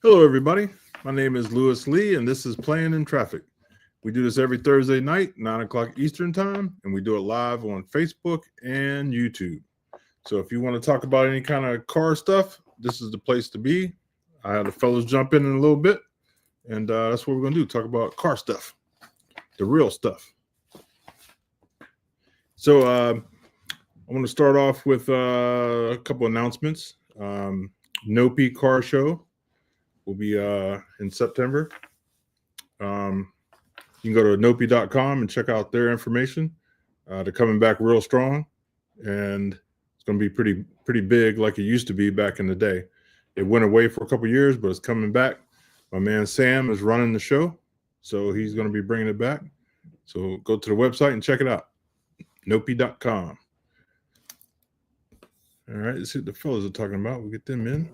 Hello, everybody. My name is Lewis Lee, and this is Playing in Traffic. We do this every Thursday night, 9 o'clock Eastern Time, and we do it live on Facebook and YouTube. So if you want to talk about any kind of car stuff, this is the place to be. I had the fellows jump in a little bit, and that's what we're going to do, talk about car stuff, the real stuff. So I want to start off with a couple announcements. Nopi Car Show will be in September. You can go to nopi.com and check out their information. They're coming back real strong, and it's going to be pretty big like it used to be back in the day. It went away for a couple of years, but it's coming back. My man Sam is running the show, so he's going to be bringing it back. So go to the website and check it out, nopi.com. All right, let's see what the fellas are talking about. We'll get them in.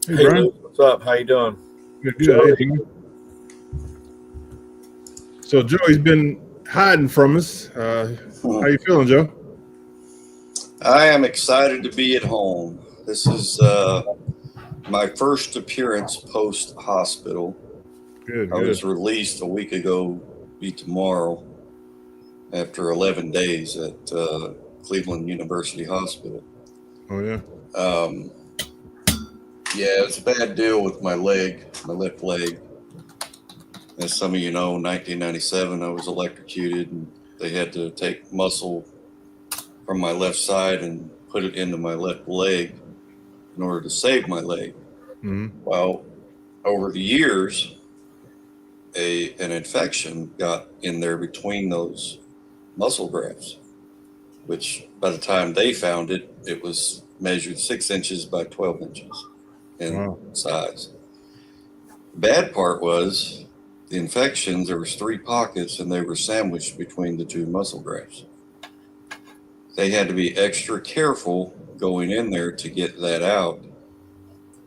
Hey Brian. Luke, what's up? How you doing? Good. Hey, so Joey's been hiding from us. How you feeling, Joe? I am excited to be at home. This is my first appearance post-hospital. Good. I was released a week ago, be tomorrow, after 11 days at Cleveland University Hospital. Oh, yeah? Yeah, it's a bad deal with my leg, my left leg. As some of you know, in 1997, I was electrocuted, and they had to take muscle from my left side and put it into my left leg in order to save my leg. Mm-hmm. Well, over the years, an infection got in there between those muscle grafts, which by the time they found it, it was measured 6 inches by 12 inches in size. The bad part was the infections, there was 3 pockets and they were sandwiched between the 2 muscle grafts. They had to be extra careful going in there to get that out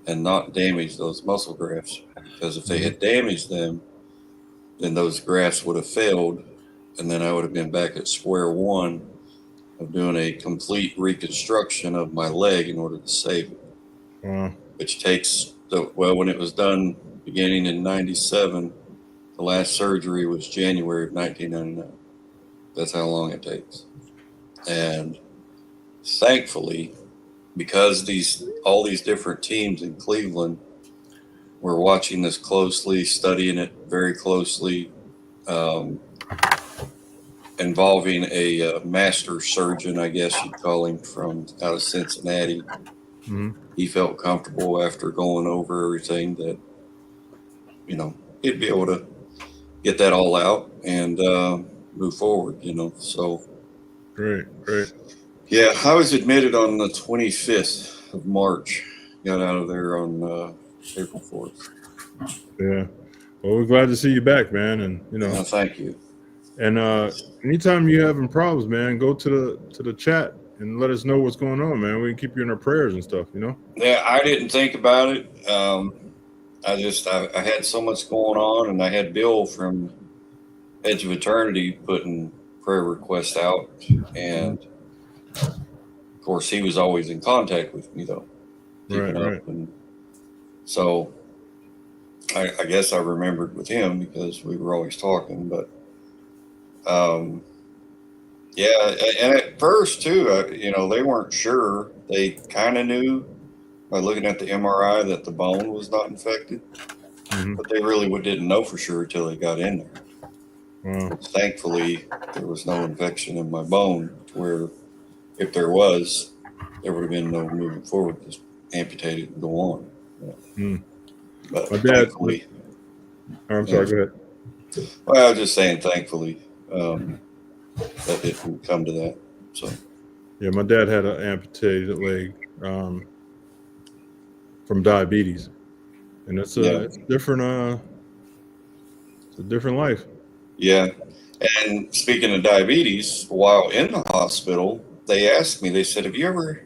and not damage those muscle grafts, because if they had damaged them, then those grafts would have failed, and then I would have been back at square one of doing a complete reconstruction of my leg in order to save it. Which takes, when it was done beginning in 97, the last surgery was January of 1999. That's how long it takes. And thankfully, because all these different teams in Cleveland were watching this closely, studying it very closely, involving a master surgeon, I guess you'd call him, from out of Cincinnati. Mm-hmm. He felt comfortable after going over everything that, he'd be able to get that all out and move forward, so. Great. Yeah, I was admitted on the 25th of March, got out of there on April 4th. Yeah. Well, we're glad to see you back, man. And, thank you. And anytime you're having problems, man, go to the chat and let us know what's going on, man. We can keep you in our prayers and stuff, Yeah, I didn't think about it. I had so much going on, and I had Bill from Edge of Eternity putting prayer requests out, and of course he was always in contact with me, though. Right. And so I guess I remembered with him because we were always talking, but yeah, and at first too, they weren't sure. They kind of knew by looking at the MRI that the bone was not infected, but they really didn't know for sure until they got in there. Wow. Thankfully, there was no infection in my bone, where if there was, there would have been no moving forward, just amputate it and go on. But my dad, thankfully, I'm sorry, go ahead. Well, I was just saying, thankfully, that didn't come to that. So, yeah, my dad had an amputated leg from diabetes, and it's different. It's a different life. Yeah, and speaking of diabetes, while in the hospital, they asked me. They said, "Have you ever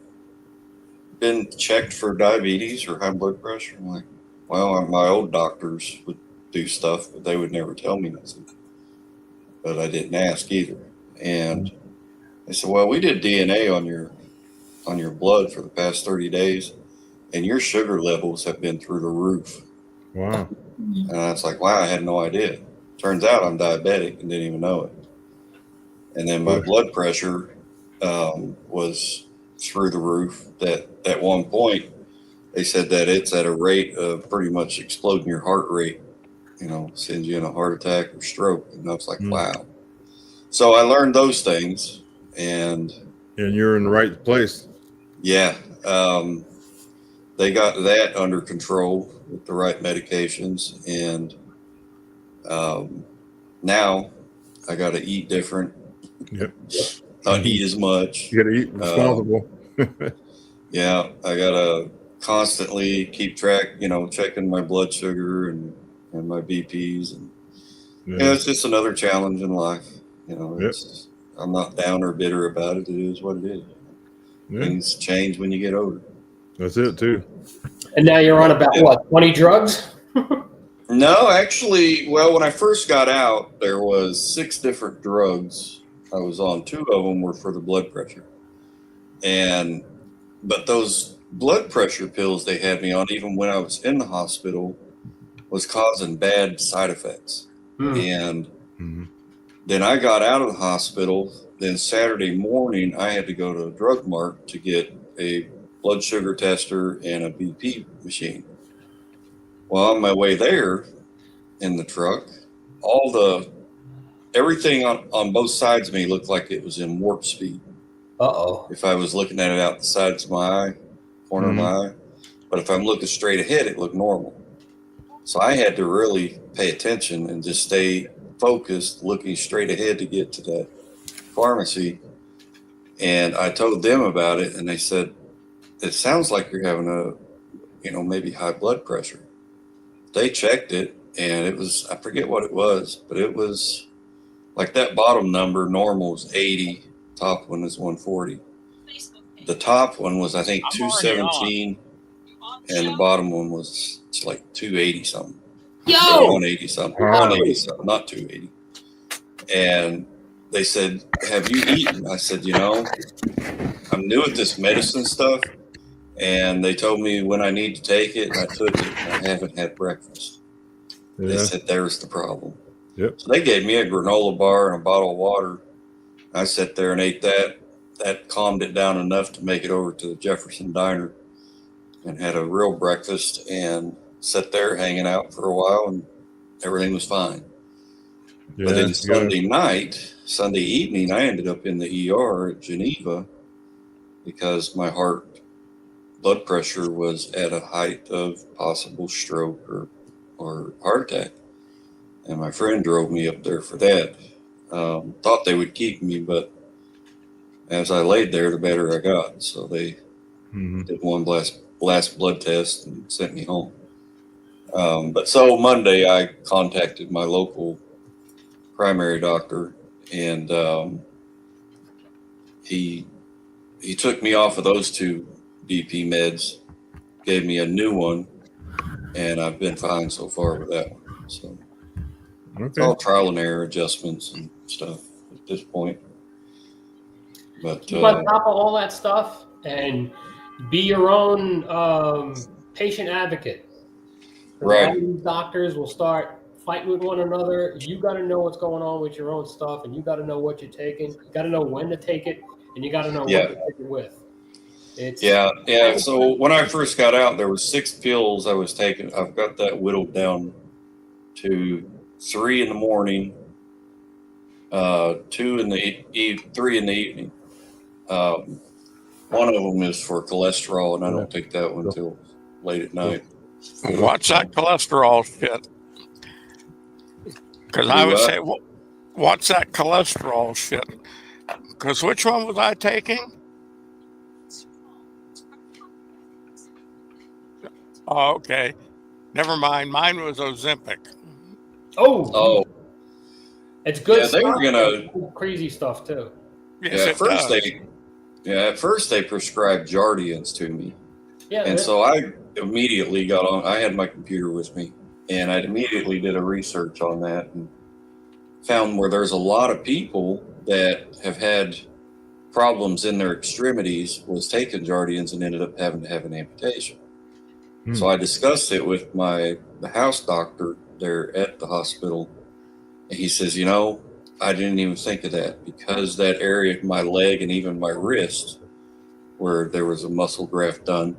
been checked for diabetes or high blood pressure?" I'm like, "Well, my old doctors would do stuff, but they would never tell me nothing." But I didn't ask either. And they said, "Well, we did DNA on your blood for the past 30 days, and your sugar levels have been through the roof. Wow. And I was like, wow, I had no idea. Turns out I'm diabetic and didn't even know it. And then my blood pressure was through the roof. That at one point, they said that it's at a rate of pretty much exploding your heart rate, sends you in a heart attack or stroke. And I was like, wow. So I learned those things. And you're in the right place. Yeah. They got that under control with the right medications. And now I got to eat different. Yep. Not eat as much. You got to eat responsible. Yeah. I got to constantly keep track, checking my blood sugar and my BPs. And it's just another challenge in life. I'm not down or bitter about it. It is what it is. Yeah. Things change when you get older. That's it too. And now you're on about what, 20 drugs? No, actually, well, when I first got out, there was 6 different drugs I was on. 2 of them were for the blood pressure. But those blood pressure pills they had me on, even when I was in the hospital, was causing bad side effects. And then I got out of the hospital. Then Saturday morning, I had to go to a drug mart to get a blood sugar tester and a BP machine. Well, on my way there in the truck, everything on both sides of me looked like it was in warp speed. Uh-oh. If I was looking at it out the sides of my eye, corner of my eye, but if I'm looking straight ahead, it looked normal. So I had to really pay attention and just stay focused, looking straight ahead to get to that pharmacy. And I told them about it, and they said, it sounds like you're having maybe high blood pressure. They checked it, and it was, I forget what it was, but it was like that bottom number, normal is 80, top one is 140. The top one was, I think, 217, and the bottom one was like 280 something. Yo! 180 something. 180 something, not 280. And they said, have you eaten? I said, I'm new at this medicine stuff. And they told me when I need to take it, and I took it, and I haven't had breakfast. Yeah. They said, there's the problem. Yep. So they gave me a granola bar and a bottle of water. I sat there and ate that. That calmed it down enough to make it over to the Jefferson Diner and had a real breakfast and sat there hanging out for a while, and everything was fine. Yeah, but then Sunday evening, I ended up in the ER at Geneva because my blood pressure was at a height of possible stroke or heart attack. And my friend drove me up there for that. Thought they would keep me, but as I laid there, the better I got. So they did one last blood test and sent me home. But so Monday, I contacted my local primary doctor, and he took me off of those 2 BP meds, gave me a new one, and I've been fine so far with that one. So it's all trial and error adjustments and stuff at this point. But keep on top of all that stuff and be your own patient advocate. Right. These doctors will start fighting with one another. You got to know what's going on with your own stuff, and you got to know what you're taking. You got to know when to take it, and you got to know what to take it with. Yeah. So when I first got out, there was 6 pills I was taking. I've got that whittled down to 3 in the morning, 3 in the evening. One of them is for cholesterol, and I don't take that one until late at night. Watch that cholesterol shit. Because I would say, watch that cholesterol shit. Because which one was I taking? Oh, okay. Never mind. Mine was Ozempic. Oh. It's good stuff. They were gonna crazy stuff too. Yes, at first they prescribed Jardiance to me. Yeah. And so I immediately got on. I had my computer with me, and I immediately did a research on that and found where there's a lot of people that have had problems in their extremities, was taking Jardiance and ended up having to have an amputation. So I discussed it with the house doctor there at the hospital. And he says, I didn't even think of that, because that area of my leg and even my wrist where there was a muscle graft done,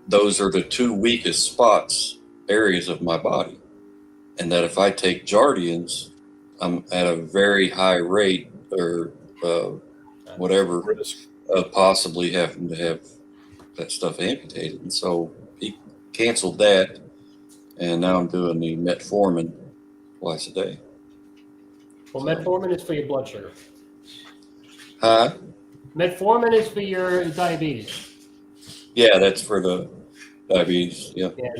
those are the two weakest areas of my body. And that if I take Jardians, I'm at a very high rate or whatever, possibly having to have that stuff amputated. And so he canceled that. And now I'm doing the metformin twice a day. Well, metformin is for your blood sugar. Huh? Metformin is for your diabetes. Yeah, that's for the diabetes. Yeah. Yeah,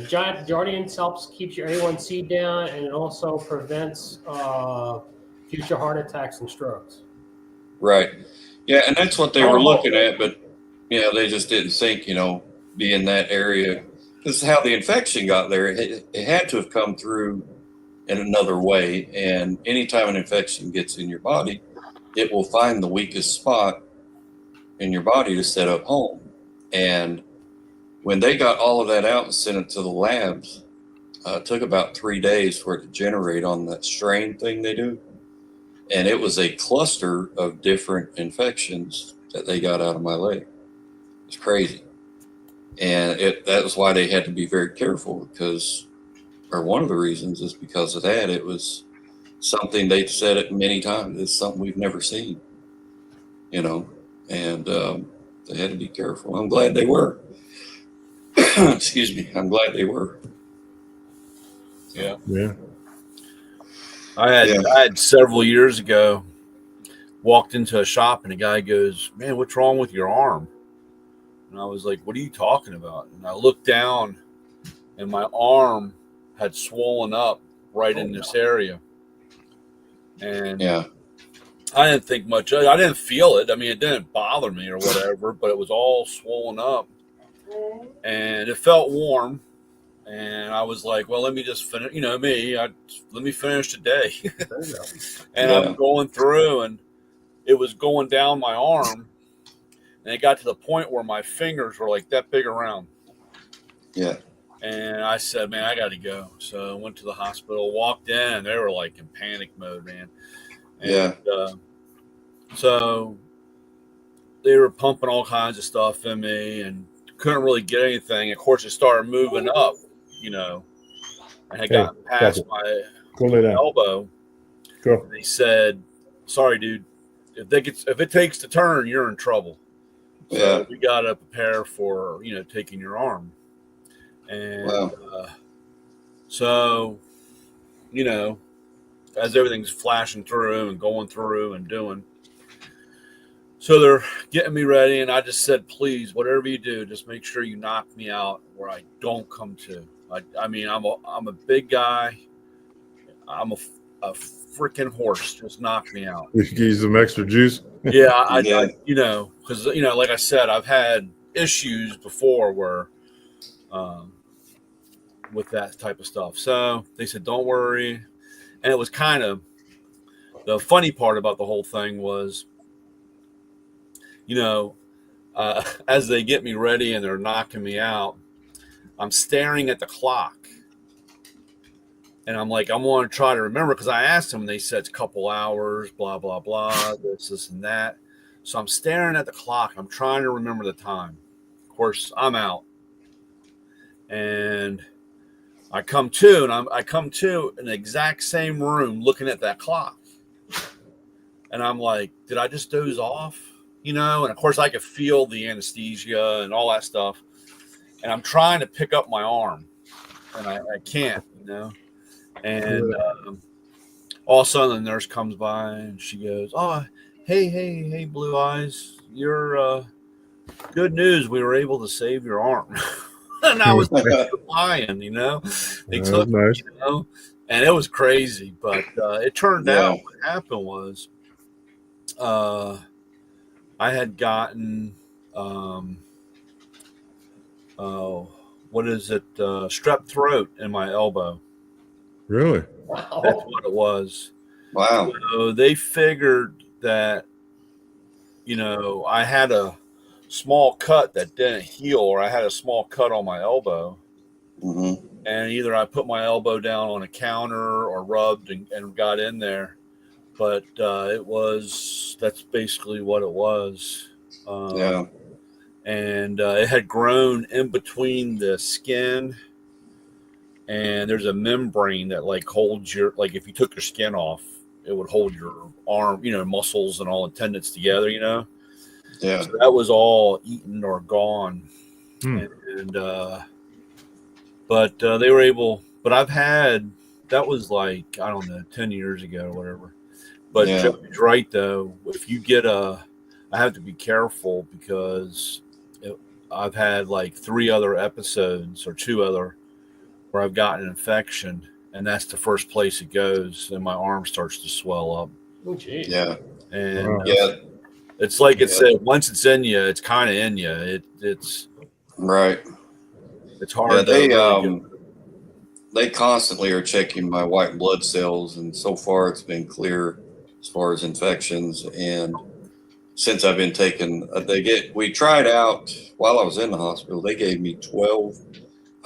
Jardians keeps your A1C down, and it also prevents future heart attacks and strokes. Right. Yeah, and that's what they were looking at, but they just didn't think, be in that area. This is how the infection got there. It had to have come through in another way. And anytime an infection gets in your body, it will find the weakest spot in your body to set up home. And when they got all of that out and sent it to the labs, it took about 3 days for it to generate on that strain thing they do. And it was a cluster of different infections that they got out of my leg. It's crazy. And that was why they had to be very careful, or one of the reasons is because of that. It was something they've said it many times. It's something we've never seen, and they had to be careful. I'm glad they were. Excuse me. I'm glad they were. Yeah. Yeah. I had several years ago walked into a shop and a guy goes, "Man, what's wrong with your arm?" And I was like, "What are you talking about?" And I looked down and my arm had swollen up right in this area. And I didn't think much of it. I didn't feel it. I mean, it didn't bother me or whatever, but it was all swollen up and it felt warm. And I was like, well, let me just finish, let me finish today. And I'm going through and it was going down my arm. And it got to the point where my fingers were like that big around. Yeah. And I said, man, I got to go. So I went to the hospital, walked in, and they were like in panic mode, man. And, so they were pumping all kinds of stuff in me and couldn't really get anything. Of course, it started moving up, and I got past my elbow. Cool. They said, sorry, dude, if it takes the turn, you're in trouble. So we got to prepare for, taking your arm. And so, as everything's flashing through and going through and doing. So they're getting me ready, and I just said, please, whatever you do, just make sure you knock me out where I don't come to. I mean, I'm a big guy. I'm a freaking horse. Just knock me out. We should give you some extra juice. Yeah, I because, like I said, I've had issues before where with that type of stuff. So they said, don't worry. And it was kind of the funny part about the whole thing was, as they get me ready and they're knocking me out, I'm staring at the clock. And I'm like, I'm going to try to remember, because I asked them and they said it's a couple hours, blah, blah, blah, this and that. So I'm staring at the clock. I'm trying to remember the time. Of course, I'm out. And I come to in the exact same room looking at that clock. And I'm like, did I just doze off? And of course I could feel the anesthesia and all that stuff. And I'm trying to pick up my arm and I can't, And all of a sudden the nurse comes by and she goes, oh, hey, Blue Eyes, you're good news. We were able to save your arm. And I was lying, They took nice. And it was crazy. But it turned out what happened was I had gotten strep throat in my elbow. Really? Wow. That's what it was. Wow. So they figured that, I had a small cut that didn't heal, or I had a small cut on my elbow. Mm-hmm. And either I put my elbow down on a counter or rubbed and got in there. But that's basically what it was. Yeah. And it had grown in between the skin, and there's a membrane that like holds your, like if you took your skin off, it would hold your arm, muscles and all the tendons together, Yeah. So that was all eaten or gone. But they were able, but that was like, I don't know, 10 years ago or whatever. But Yeah. Joey's right though. If you get I have to be careful because I've had like 3 other episodes or 2 other where I've gotten an infection, and that's the first place it goes, and my arm starts to swell up. Oh, geez. Yeah. And Yeah. it's like it said, once it's in you, it's kind of in you. It's right. It's hard. Yeah, they constantly are checking my white blood cells, and so far it's been clear as far as infections. And since I've been taking, we tried out while I was in the hospital. They gave me 12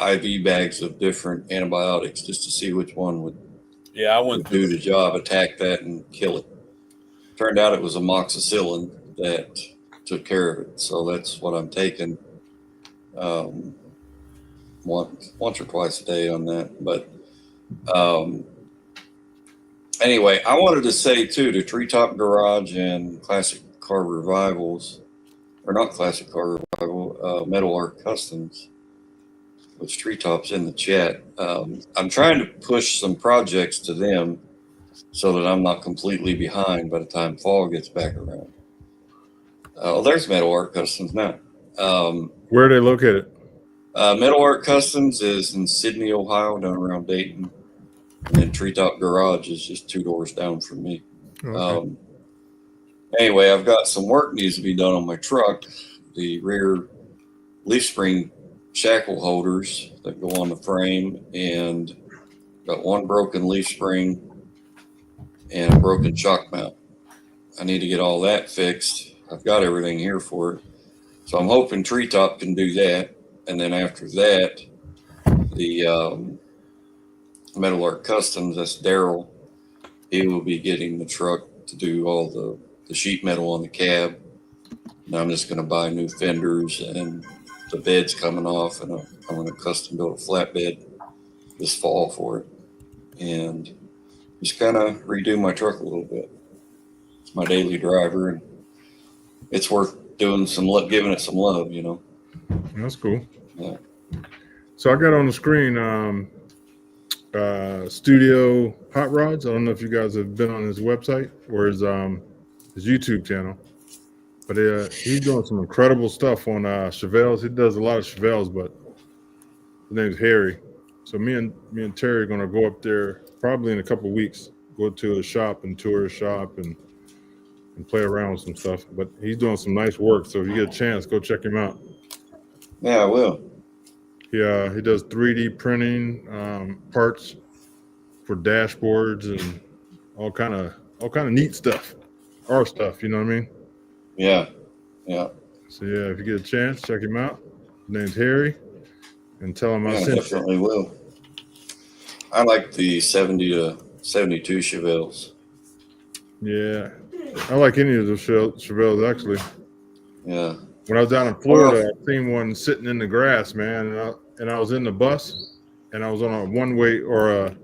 IV bags of different antibiotics just to see which one would do the job, attack that and kill it. Turned out it was amoxicillin that took care of it. So that's what I'm taking once or twice a day on that. But anyway, I wanted to say too, to Treetop Garage and Classic Car Revivals, or not Classic Car Revival, Metal Art Customs, which Treetop's in the chat. I'm trying to push some projects to them so that I'm not completely behind by the time fall gets back around. There's Metal Art Customs now. Where are they located? Metal Art Customs is in Sydney, Ohio, down around Dayton. And then Treetop Garage is just 2 doors down from me. Okay. Anyway, I've got some work needs to be done on my truck. The rear leaf spring shackle holders that go on the frame, and got 1 broken leaf spring and a broken shock mount. I need to get all that fixed. I've got everything here for it. So I'm hoping Treetop can do that. And then after that, the Metal Art Customs, that's Daryl, he will be getting the truck to do all the sheet metal on the cab. And I'm just going to buy new fenders, and the bed's coming off, and I'm going to custom build a flatbed this fall for it. And just kind of redo my truck a little bit. It's my daily driver, and it's worth doing giving it some love, That's cool. Yeah. So I got on the screen Studio Hot Rods. I don't know if you guys have been on his website or his YouTube channel, but he's doing some incredible stuff on Chevelles. He does a lot of Chevelles, but his name's Harry. So me and Terry are gonna go up there probably in a couple of weeks. Go to his shop and tour his shop and play around with some stuff. But he's doing some nice work. So if you get a chance, go check him out. Yeah, I will. Yeah, he does 3D printing parts for dashboards and all kind of neat stuff, our stuff. You know what I mean? Yeah. So yeah, if you get a chance, check him out. His name's Harry, and tell him I sent you. Definitely will. I like the 70 to 72 Chevelles. Yeah, I like any of those Chevelles actually. Yeah. When I was down in Florida, I seen one sitting in the grass, man, and I was in the bus, and I was on a one-way or a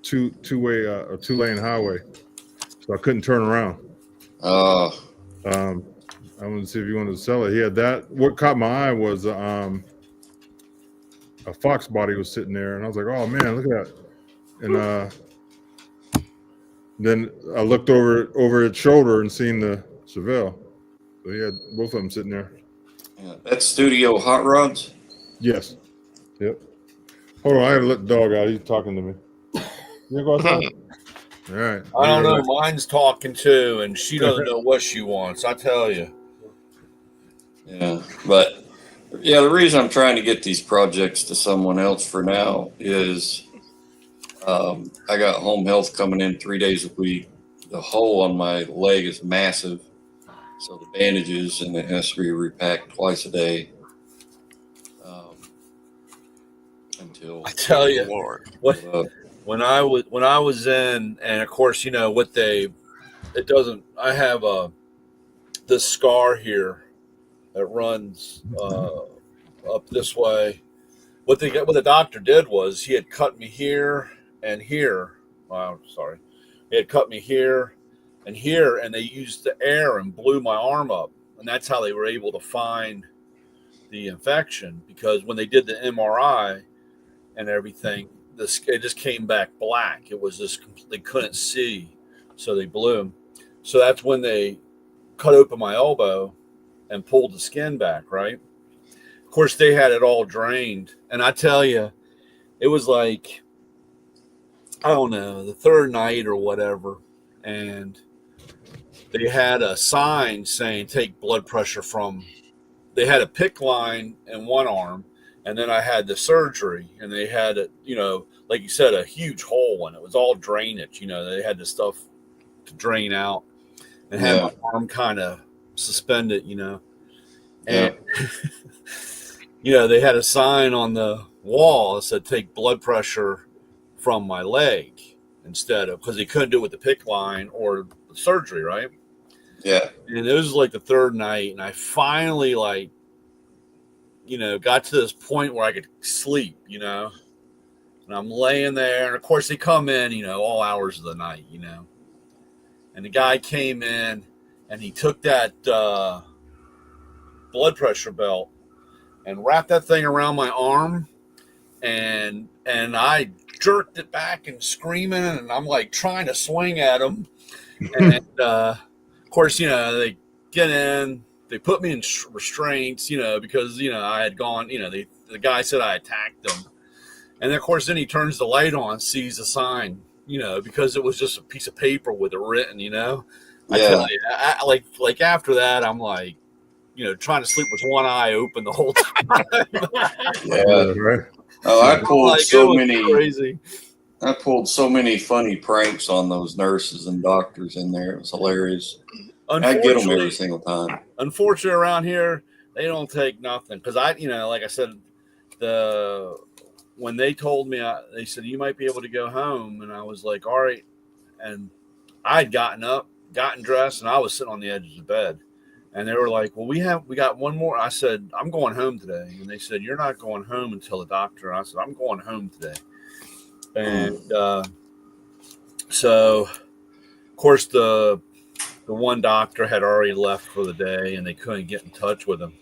two-lane highway, so I couldn't turn around. I wanted to see if you wanted to sell it. He had that. What caught my eye was a Fox body was sitting there, and I was like, "Oh man, look at that!" And then I looked over its shoulder and seen the Chevelle. So he had both of them sitting there. Yeah, that's Studio Hot Rods? Yes. Yep. Hold on, I gotta let the dog out. He's talking to me. You go outside? All right. I don't know. Mine's talking too, and she doesn't know what she wants. I tell you. Yeah, but the reason I'm trying to get these projects to someone else for now is I got home health coming in 3 days a week. The hole on my leg is massive. So the bandages, and it has to be repacked twice a day. until I tell you, Lord. when I was in, and of course, you know what it doesn't. I have this scar here that runs up this way. What the doctor did was he had cut me here and here. Wow, sorry. He had cut me here and here, and they used the air and blew my arm up, and that's how they were able to find the infection. Because when they did the MRI and everything, it just came back black. It was just they couldn't see, so they blew him. So that's when they cut open my elbow and pulled the skin back, right? Of course, they had it all drained. And I tell you, it was like, I don't know, the third night or whatever. And they had a sign saying, take blood pressure from, they had a PICC line in one arm. And then I had the surgery, and they had, like you said, a huge hole, and it was all drainage. They had the stuff to drain out and had my arm kind of suspended, and they had a sign on the wall that said take blood pressure from my leg instead of, because they couldn't do it with the PICC line or the surgery, right? Yeah. And it was like the third night, and I finally got to this point where I could sleep, and I'm laying there, and of course they come in, all hours of the night, and the guy came in and he took that blood pressure belt and wrapped that thing around my arm, and I jerked it back and screaming, and I'm like trying to swing at him, and of course, they get in, they put me in restraints, because I had gone, the guy said I attacked him, and then, of course, then he turns the light on, sees the sign, because it was just a piece of paper with it written, I tell you, like after that, I'm like, trying to sleep with one eye open the whole time. Yeah, right. Oh, I pulled crazy. I pulled so many funny pranks on those nurses and doctors in there. It was hilarious. I get them every single time. Unfortunately, around here, they don't take nothing. Because like I said, when they told me, they said, you might be able to go home. And I was like, all right. And I had gotten up, gotten dressed, and I was sitting on the edge of the bed. And they were like, well, we got one more. I said, I'm going home today. And they said, you're not going home until the doctor. I said, I'm going home today. And so, of course, the one doctor had already left for the day, and they couldn't get in touch with him.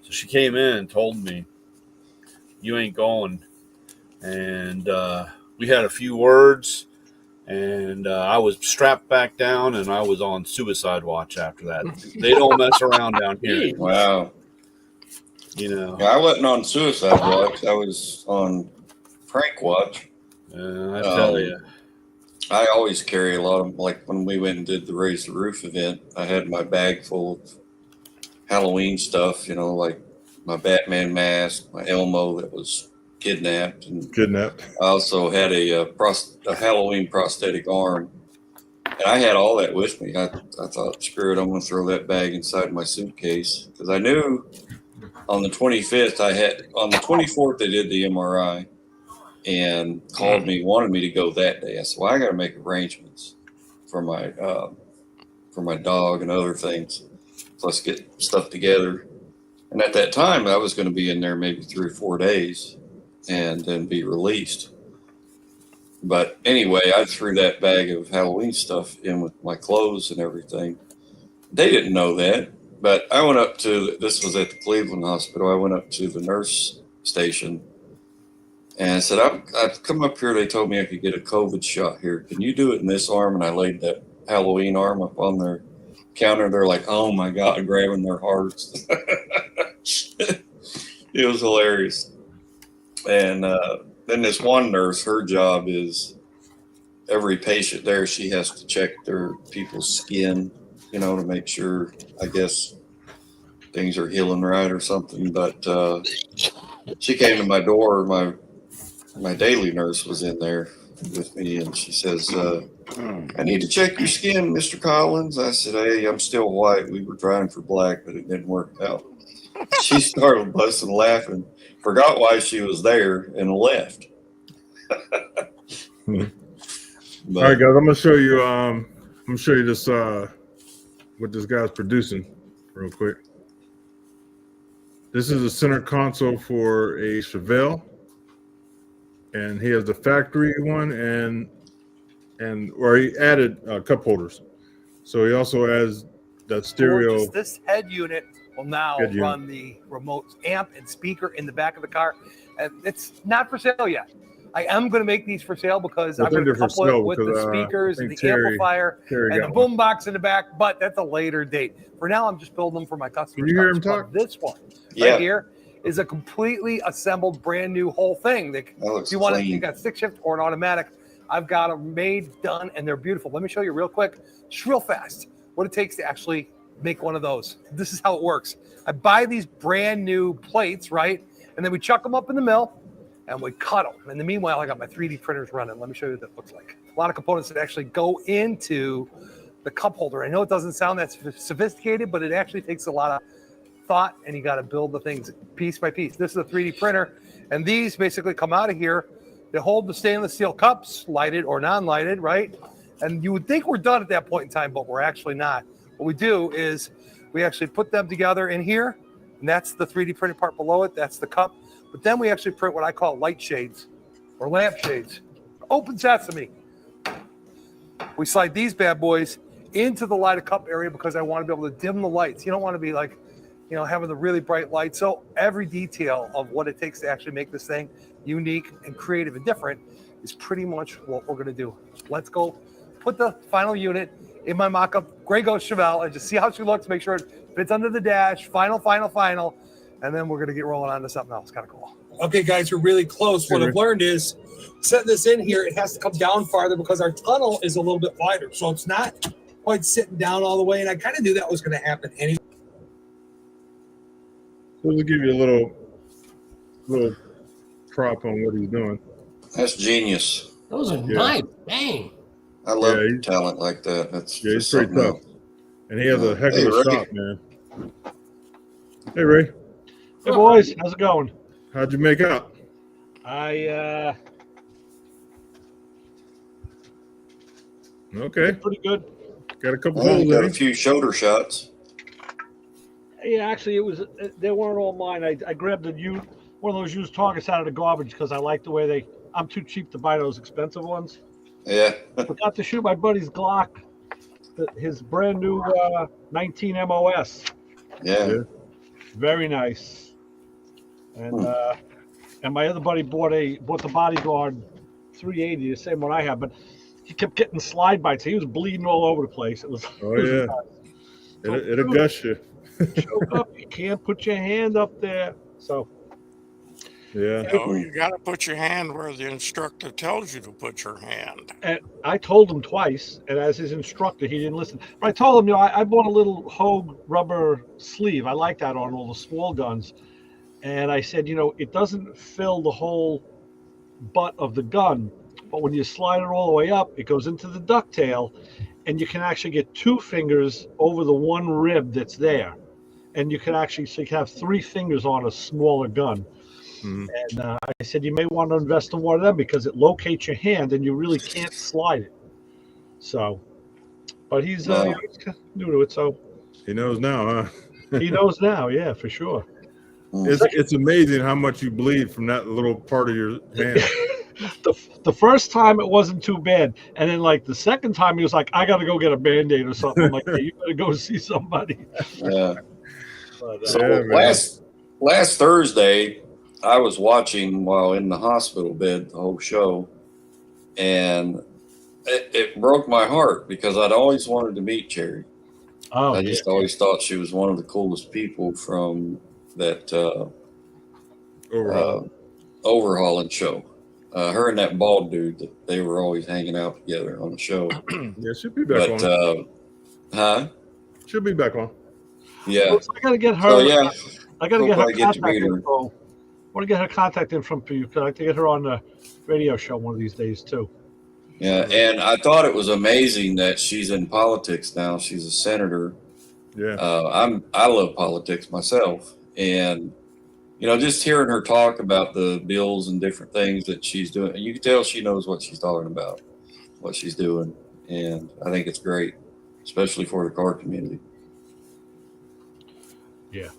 So she came in and told me, you ain't going. And we had a few words, and I was strapped back down, and I was on suicide watch after that. They don't mess around down here. Wow. Yeah, I wasn't on suicide watch. I was on prank watch. I tell you. I always carry a lot of, like when we went and did the Raise the Roof event, I had my bag full of Halloween stuff, like my Batman mask, my Elmo that was kidnapped. I also had a Halloween prosthetic arm. And I had all that with me. I thought, screw it, I'm going to throw that bag inside my suitcase. Because I knew on the 25th, on the 24th, they did the MRI. And called me, wanted me to go that day. I said, well, I got to make arrangements for my dog and other things. So let's get stuff together. And at that time, I was going to be in there maybe 3 or 4 days and then be released. But anyway, I threw that bag of Halloween stuff in with my clothes and everything. They didn't know that. But I went up to, this was at the Cleveland Hospital, I went up to the nurse station. And I said, I've come up here. They told me I could get a COVID shot here. Can you do it in this arm? And I laid that Halloween arm up on their counter. They're like, oh, my God, grabbing their hearts. It was hilarious. And then this one nurse, her job is every patient there, she has to check their people's skin, to make sure, I guess, things are healing right or something. But she came to my door. My daily nurse was in there with me, and she says, I need to check your skin, Mr. Collins. I said, hey, I'm still white. We were trying for black, but it didn't work out. She started busting laughing, forgot why she was there, and left. All right, guys, I'm gonna show you. This what this guy's producing real quick. This is a center console for a Chevelle, and he has the factory one, or he added cup holders. So he also has that stereo. This head unit will now run the remote amp and speaker in the back of the car, and it's not for sale yet. I am going to make these for sale because I'm going to couple it with the speakers and the amplifier and the boom box in the back, but that's a later date. For now, I'm just building them for my customers. Can you hear him talk? This one right here is a completely assembled, brand new whole thing. If you want it, you got stick shift or an automatic. I've got them made, done, and they're beautiful. Let me show you real quick, just real fast, what it takes to actually make one of those. This is how it works. I buy these brand new plates, right? And then we chuck them up in the mill and we cut them. In the meanwhile, I got my 3D printers running. Let me show you what that looks like. A lot of components that actually go into the cup holder. I know it doesn't sound that sophisticated, but it actually takes a lot of thought, and you got to build the things piece by piece. This is a 3D printer, and these basically come out of here. They hold the stainless steel cups, lighted or non-lighted, right? And you would think we're done at that point in time, but we're actually not. What we do is we actually put them together in here, and that's the 3D printed part below it. That's the cup. But then we actually print what I call light shades or lamp shades. Open sesame. We slide these bad boys into the lighted cup area because I want to be able to dim the lights. You don't want to be like, having the really bright lights. So every detail of what it takes to actually make this thing unique and creative and different is pretty much what we're going to do. Let's go put the final unit in my mock-up Grey Ghost Chevelle and just see how she looks, make sure it fits under the dash, final, and then we're going to get rolling on to something else. Kind of cool. Okay, guys, we're really close. What I've learned is setting this in here, it has to come down farther because our tunnel is a little bit wider. So it's not quite sitting down all the way, and I kind of knew that was going to happen anyway. We'll give you a little prop on what he's doing. That's genius. Those are nice. Dang. I love talent like that. That's he's pretty tough. And he has a heck of a shop, man. Hey, Ray. Hey, boys. How's it going? How'd you make out? Okay. Pretty good. Got a couple holes. Got a few shoulder shots. Yeah, actually, they weren't all mine. I grabbed one of those used targets out of the garbage because I like the way I'm too cheap to buy those expensive ones. Yeah. Forgot to shoot my buddy's Glock, his brand new 19 MOS. Yeah. Very nice. And my other buddy bought the Bodyguard 380, the same one I have, but he kept getting slide bites. He was bleeding all over the place. It was. It'll gush you. Choke up. You can't put your hand up there. So. Yeah. You got to put your hand where the instructor tells you to put your hand. And I told him twice, and as his instructor, he didn't listen. But I told him, I bought a little Hogue rubber sleeve. I like that on all the small guns. And I said, it doesn't fill the whole butt of the gun, but when you slide it all the way up, it goes into the ducktail, and you can actually get 2 fingers over the one rib that's there. And you can have 3 fingers on a smaller gun. Mm-hmm. And I said, you may want to invest in one of them because it locates your hand and you really can't slide it. So, but he's new to it, so. He knows now, huh? He knows now, yeah, for sure. It's amazing how much you bleed from that little part of your hand. The first time it wasn't too bad, and then like the second time he was like, I got to go get a Band-Aid or something. I'm like, hey, you better go see somebody. Yeah. But, so last Thursday, I was watching while in the hospital bed the whole show, and it broke my heart because I'd always wanted to meet Cherry. I just always thought she was one of the coolest people from that overhauling show. Her and that bald dude, that they were always hanging out together on the show. Yeah, she'll be back on. She'll be back on. Yeah. Well, I got to get her. So, yeah. I got to get her contact info. I want to get her contact info for you because I like to get her on the radio show one of these days too. Yeah, and I thought it was amazing that she's in politics now. She's a senator. Yeah. I love politics myself, And, you know, just hearing her talk about the bills and different things that she's doing, you can tell she knows what she's talking about, what she's doing. And I think it's great, especially for the car community. Yeah.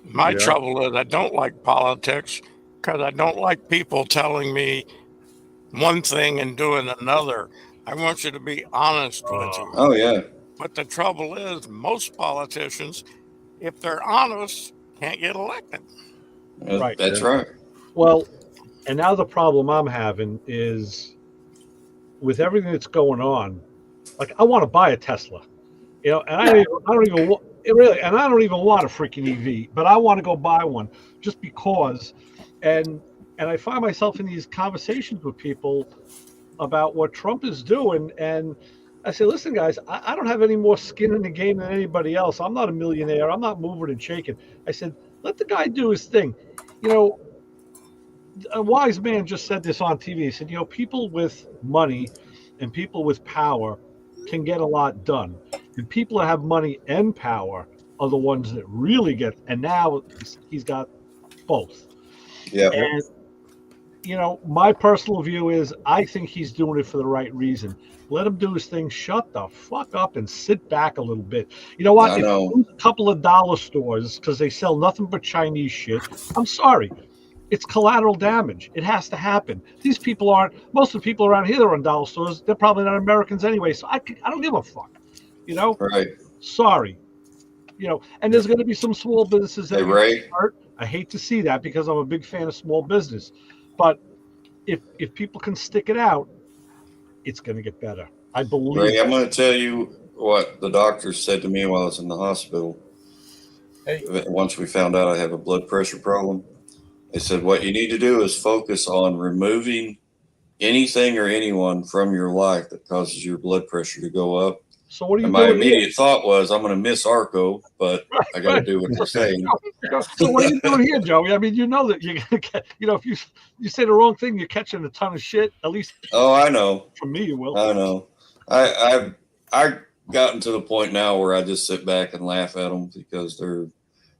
My trouble is I don't like politics because I don't like people telling me one thing and doing another. I want you to be honest with you. Oh, yeah. But the trouble is most politicians, if they're honest, can't get elected. Right. That's right. Well, and now the problem I'm having is with everything that's going on, like I want to buy a Tesla, you know, and I don't even want a freaking EV, but I want to go buy one just because, and I find myself in these conversations with people about what Trump is doing, and I say, listen, guys, I don't have any more skin in the game than anybody else. I'm not a millionaire. I'm not moving and shaking. I said, let the guy do his thing. You know, a wise man just said this on TV. He said, you know, people with money and people with power can get a lot done. And people that have money and power are the ones that really get, and now he's got both. Yeah. And, you know, my personal view is I think he's doing it for the right reason. Let him do his thing. Shut the fuck up and sit back a little bit. You know what? I If know. you lose a couple of dollar stores because they sell nothing but Chinese shit, I'm sorry. It's collateral damage. It has to happen. These people aren't, most of the people around here that are in dollar stores, they're probably not Americans anyway. So I don't give a fuck, you know? Right. Sorry. You know, and there's going to be some small businesses that are hurt. I hate to see that because I'm a big fan of small business. But if people can stick it out, it's going to get better. I believe. Ray, I'm going to tell you what the doctor said to me while I was in the hospital. Hey. Once we found out I have a blood pressure problem, they said, what you need to do is focus on removing anything or anyone from your life that causes your blood pressure to go up. So what are you and doing? My immediate thought was, I'm going to miss Arco, but I got to do what they're saying. So what are you doing here, Joey? I mean, you know that you're going to get, you know, if you say the wrong thing, you're catching a ton of shit. At least. Oh, I know. From me, you will. I know. I've gotten to the point now where I just sit back and laugh at them because they're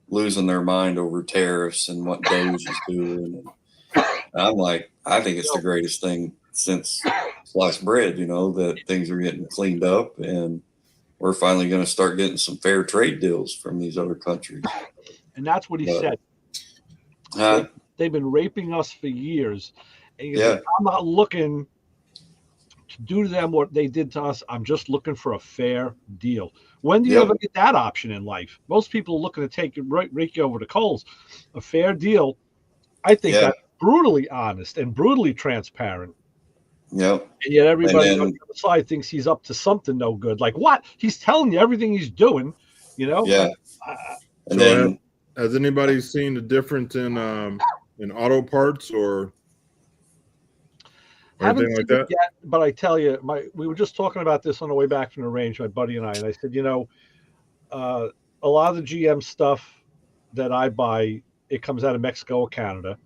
losing their mind over tariffs and what Doge is doing. And I'm like, I think it's the greatest thing since sliced bread, you know, that things are getting cleaned up and we're finally going to start getting some fair trade deals from these other countries. And that's what he said. They've been raping us for years. And said, I'm not looking to do to them what they did to us. I'm just looking for a fair deal. When do you ever get that option in life? Most people are looking to take you rake you over the coals. A fair deal, I think that's brutally honest and brutally transparent. Yep. And yet everybody on the other side thinks he's up to something no good. Like what? He's telling you everything he's doing, you know? Yeah. And so has anybody seen the difference in auto parts or anything like that? Yet, but I tell you, we were just talking about this on the way back from the range, my buddy and I said, you know, a lot of the GM stuff that I buy, it comes out of Mexico or Canada.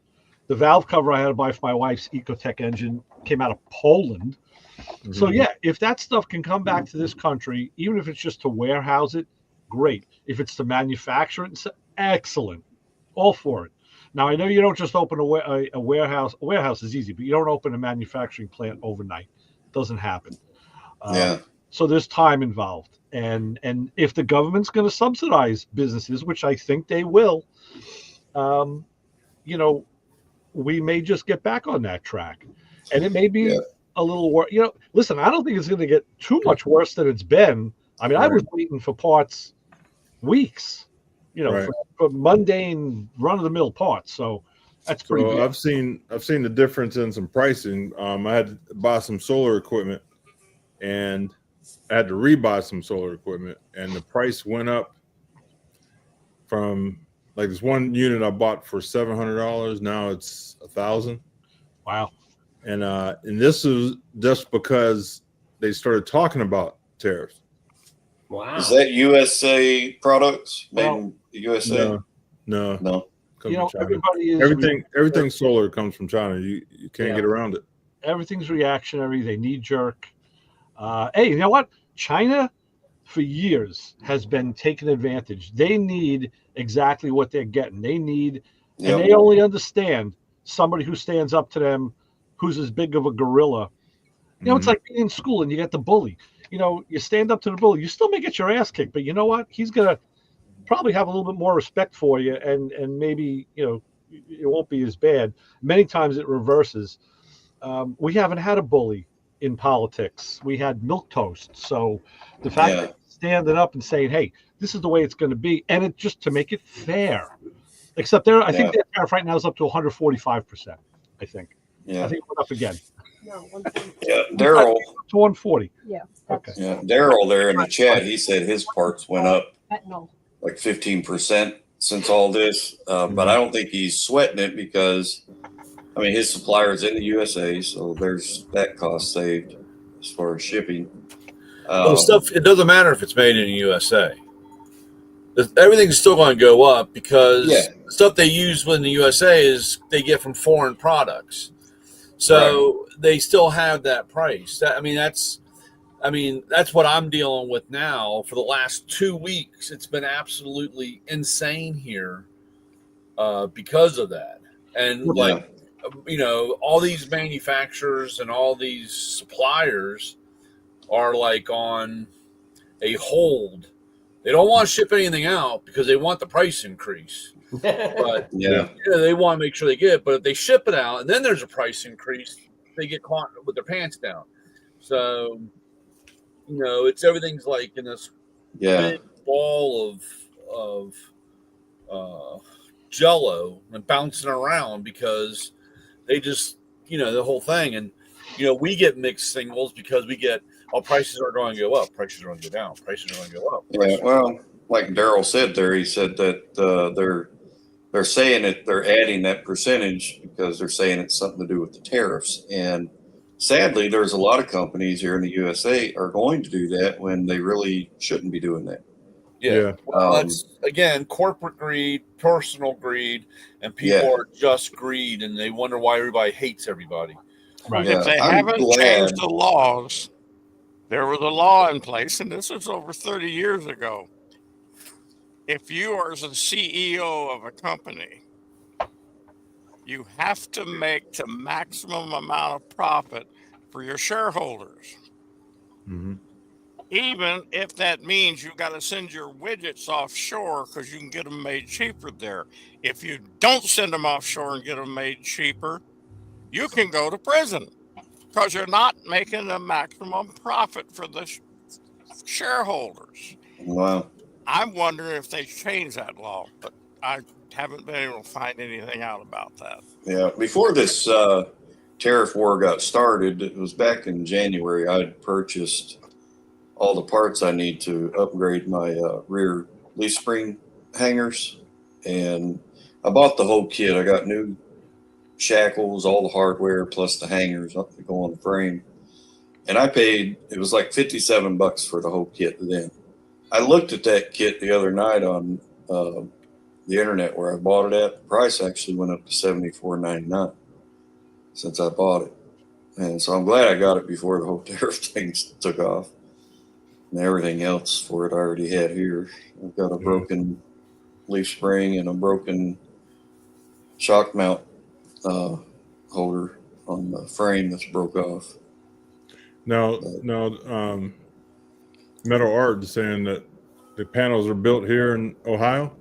The valve cover I had to buy for my wife's Ecotech engine came out of Poland. Mm-hmm. So yeah, if that stuff can come back to this country, even if it's just to warehouse it, great. If it's to manufacture it, excellent. All for it. Now I know you don't just open a warehouse. A warehouse is easy, but you don't open a manufacturing plant overnight. It doesn't happen. So there's time involved, and if the government's going to subsidize businesses, which I think they will, you know, we may just get back on that track, and it may be a little worse. You know, listen, I don't think it's going to get too much worse than it's been. I mean, I was waiting for parts weeks, you know, for mundane run-of-the-mill parts. So that's pretty good. I've seen the difference in some pricing. I had to buy some solar equipment, and I had to rebuy some solar equipment, and the price went up from like this one unit I bought for $700. Now it's $1,000. Wow. And this is just because they started talking about tariffs. Wow. Is that USA products made in the USA? No. You know, everybody is everything solar comes from China. You can't get around it. Everything's reactionary. They knee jerk. Hey, you know what? China for years has been taken advantage. They need exactly what they're getting. They need, and they only understand somebody who stands up to them, who's as big of a gorilla. You know, it's like being in school and you get the bully. You know, you stand up to the bully, you still may get your ass kicked, but you know what? He's gonna probably have a little bit more respect for you, and maybe, you know, it won't be as bad. Many times it reverses. We haven't had a bully in politics. We had milquetoast. So the fact that standing up and saying, "Hey, this is the way it's going to be," and it just to make it fair. Except I think their tariff right now is up to 145%. I think. Yeah. I think it went up again. No, 140. Yeah, Daryl. To 140. Yeah. Okay. Yeah, Daryl there in the chat, he said his parts went up Fentanyl. like 15% since all this, but I don't think he's sweating it because, I mean, his supplier's in the USA, so there's that cost saved as far as shipping. Well, stuff, it doesn't matter if it's made in the USA. Everything's still going to go up because the stuff they use in the USA is they get from foreign products. So they still have that price. That's what I'm dealing with now. For the last 2 weeks, it's been absolutely insane here because of that. And you know, all these manufacturers and all these suppliers are like on a hold. They don't want to ship anything out because they want the price increase. But they want to make sure they get it. But if they ship it out and then there's a price increase, they get caught with their pants down. So, you know, everything's like in this big ball of jello and bouncing around because they just, you know, the whole thing. And, you know, we get mixed signals because we get, prices are going to go up, prices are going to go down, prices are going to go up. Yeah, well, like Daryl said there, he said that they're saying that they're adding that percentage because they're saying it's something to do with the tariffs. And sadly, there's a lot of companies here in the USA are going to do that when they really shouldn't be doing that. Yeah. Well, that's, again, corporate greed, personal greed, and people are just greed, and they wonder why everybody hates everybody. Right. If they haven't changed the laws, there was a law in place, and this was over 30 years ago. If you are the CEO of a company, you have to make the maximum amount of profit for your shareholders. Mm-hmm. Even if that means you got to send your widgets offshore because you can get them made cheaper there. If you don't send them offshore and get them made cheaper, you can go to prison because you're not making the maximum profit for the shareholders. Wow. I'm wondering if they changed that law, but I haven't been able to find anything out about that. Yeah, before this tariff war got started, it was back in January, I had purchased all the parts I need to upgrade my rear leaf spring hangers. And I bought the whole kit. I got new shackles, all the hardware, plus the hangers up to go on the frame. And I paid, it was like $57 for the whole kit then. I looked at that kit the other night on the internet where I bought it at. The price actually went up to $74.99 since I bought it. And so I'm glad I got it before the whole tariff thing took off. And everything else for it I already had here. I've got a broken leaf spring and a broken shock mount holder on the frame that's broke off. Now, Metal Art is saying that the panels are built here in Ohio,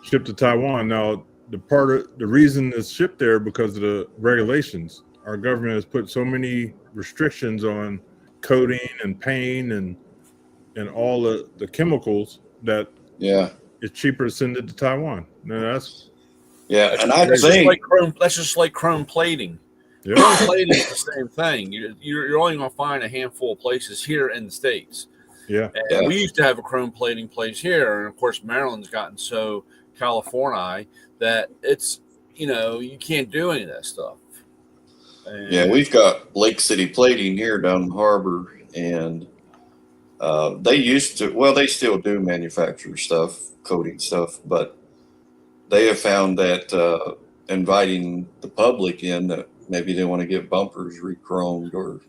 shipped to Taiwan. Now, the reason it's shipped there because of the regulations. Our government has put so many restrictions on coating and paint and all the chemicals that it's cheaper to send it to Taiwan. Now that's and I think that's just like chrome plating. Yeah. Chrome plating is the same thing. You're only going to find a handful of places here in the States. Yeah. And we used to have a chrome plating place here, and of course Maryland's gotten so California that it's, you know, you can't do any of that stuff. And we've got Lake City Plating here down in the harbor, and they used to, well, they still do manufacture stuff, coating stuff, but they have found that inviting the public in that maybe they want to get bumpers re-chromed or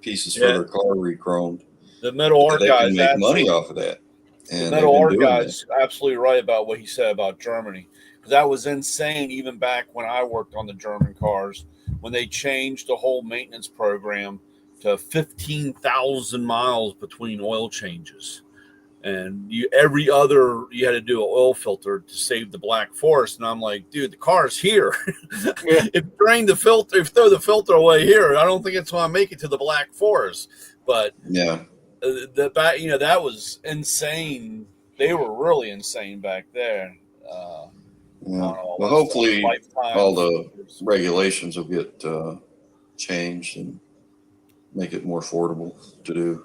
pieces for their car re-chromed. The metal art they guy can make money off of that. And the metal art guy's absolutely right about what he said about Germany, because that was insane. Even back when I worked on the German cars, when they changed the whole maintenance program to 15,000 miles between oil changes, and you had to do an oil filter to save the Black Forest. And I'm like, dude, the car's here. Yeah. If throw the filter away here, I don't think it's going to make it to the Black Forest. But yeah. That was insane. They were really insane back there. Yeah. Well, hopefully all the regulations will get changed and make it more affordable to do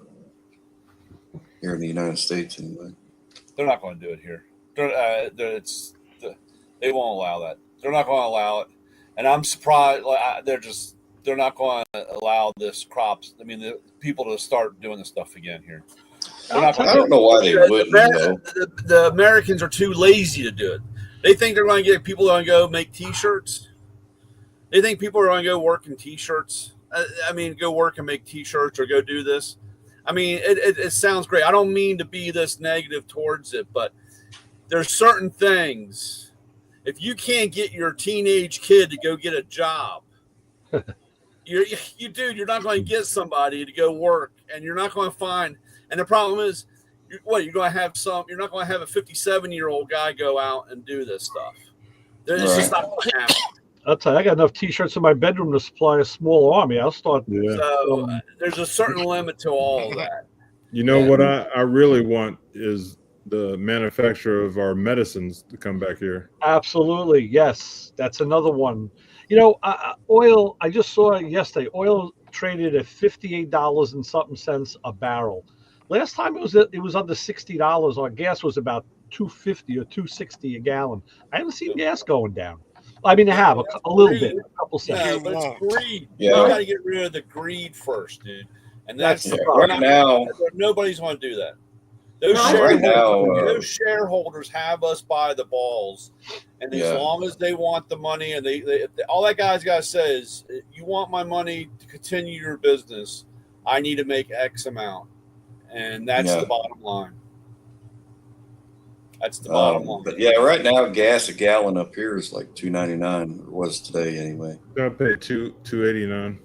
here in the United States anyway. They're not going to do it here. They won't allow that. They're not going to allow it. And I'm surprised. They're not going to allow this crops. I mean, the people to start doing this stuff again here. I don't know why they wouldn't. The Americans are too lazy to do it. They think they're going to get people to go make T-shirts. They think people are going to go work in T-shirts. I mean, go work and make T-shirts or go do this. I mean, it sounds great. I don't mean to be this negative towards it, but there's certain things. If you can't get your teenage kid to go get a job, you're not going to get somebody to go work, and you're not going to find. And the problem is, you're not going to have a 57-year-old guy go out and do this stuff. It's just not going to happen. I'll tell you, I got enough T-shirts in my bedroom to supply a small army. I'll start. Yeah. So there's a certain limit to all of that. You know what I really want is the manufacturer of our medicines to come back here. Absolutely, yes. That's another one. You know, oil. I just saw it yesterday. Oil traded at $58 and something cents a barrel. Last time it was under $60. Our gas was about $2.50 or $2.60 a gallon. I haven't seen gas going down. I mean, they have a little bit, a couple cents. Yeah, but it's greed. Yeah. You got to get rid of the greed first, dude. And that's the problem. Right now, nobody's going to do that. Those shareholders have us by the balls, and as long as they want the money, and they all that guy's got to say is, you want my money to continue your business, I need to make X amount, and that's the bottom line. That's the bottom line. But right now, gas a gallon up here is like $2.99. It was today anyway. Got to pay $2.89.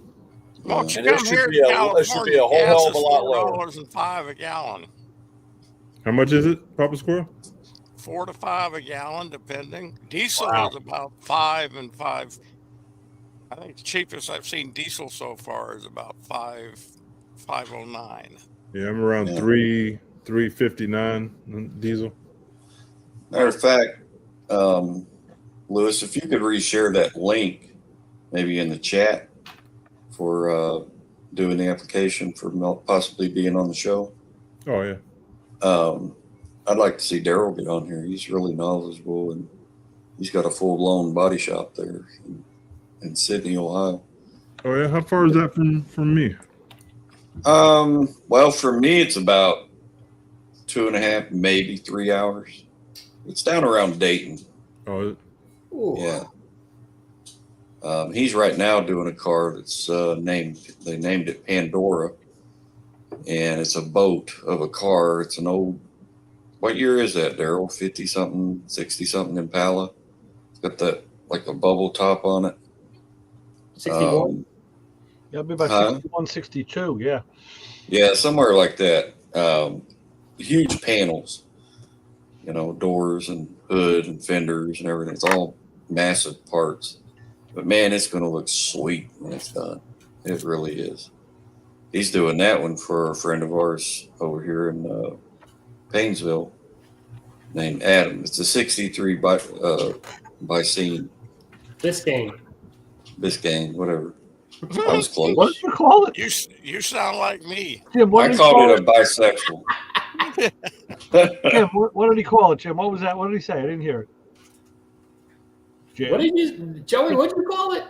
Well, and it should be a whole hell of a lot lower. $4.05 a gallon. How much is it, Papa Squirrel? $4 to $5 a gallon, depending. Diesel is about $5 and $5. I think the cheapest I've seen diesel so far is about $5.09. Yeah, I'm around $3.59 diesel. Matter of fact, Lewis, if you could reshare that link, maybe in the chat, for doing the application for possibly being on the show. Oh yeah. I'd like to see Daryl get on here. He's really knowledgeable, and he's got a full-blown body shop there in Sydney, Ohio. Oh yeah, how far is that from me? Well, for me, it's about 2.5, maybe 3 hours. It's down around Dayton. Oh, yeah. He's right now doing a car that's named it Pandora, and it's a boat of a car. It's an old, what year is that, Daryl? 50-something, 60-something Impala. It's got that, like a bubble top on it. 61? Yeah, it'll be about 61, 62, yeah. Yeah, somewhere like that. Huge panels, doors and hood and fenders and everything. It's all massive parts. But man, it's going to look sweet when it's done. It really is. He's doing that one for a friend of ours over here in Painesville named Adam. It's a 63 Biscayne. Biscayne, whatever. I was close. What did you call it? You sound like me. Jim, I called it a bisexual. Jim, what did he call it, Jim? What was that? What did he say? I didn't hear it. Jim. Joey, what did you call it?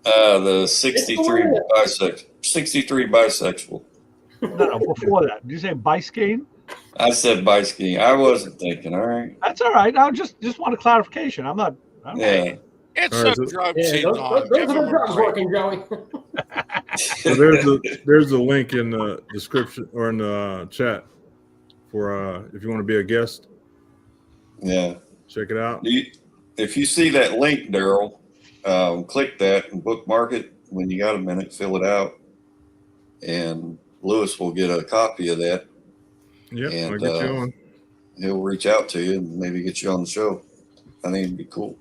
The 63 bisexual. No, before that. Did you say Biscayne? I said Biscayne. I wasn't thinking, all right. That's all right. I just want a clarification. I'm not. Yeah. It's All right, the drug Yeah, season. those Give are the him a drugs break. working, Joey. So there's a link in the description or in the chat for if you want to be a guest. Yeah. Check it out. If you see that link, Daryl, click that and bookmark it. When you got a minute, fill it out, and Lewis will get a copy of that. Yep, and I'll get you on. He'll reach out to you and maybe get you on the show. I think it'd be cool.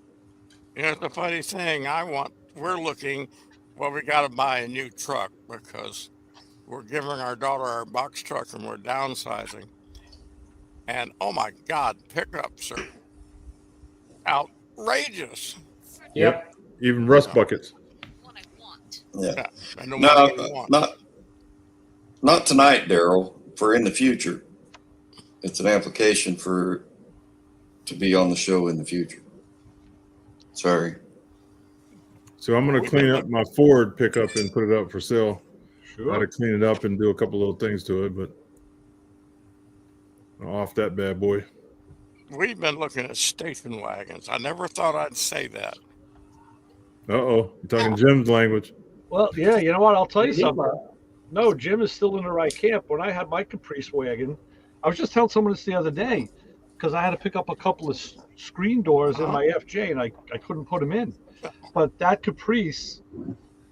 Here's the funny thing. We're looking, well, we got to buy a new truck because we're giving our daughter our box truck and we're downsizing. And oh my God, pickups are outrageous. Yep. Even rust buckets. Yeah. And the No, ones we want. not tonight, Daryl. For in the future. It's an application to be on the show in the future. Sorry. So I'm going to clean up my Ford pickup and put it up for sale. Sure. Got to clean it up and do a couple little things to it, but off that bad boy. We've been looking at station wagons. I never thought I'd say that. Uh-oh. You're talking Jim's language. Well, yeah, you know what? I'll tell you something. No, Jim is still in the right camp. When I had my Caprice wagon, I was just telling someone this the other day because I had to pick up a couple of screen doors in my FJ and I couldn't put them in. But that Caprice,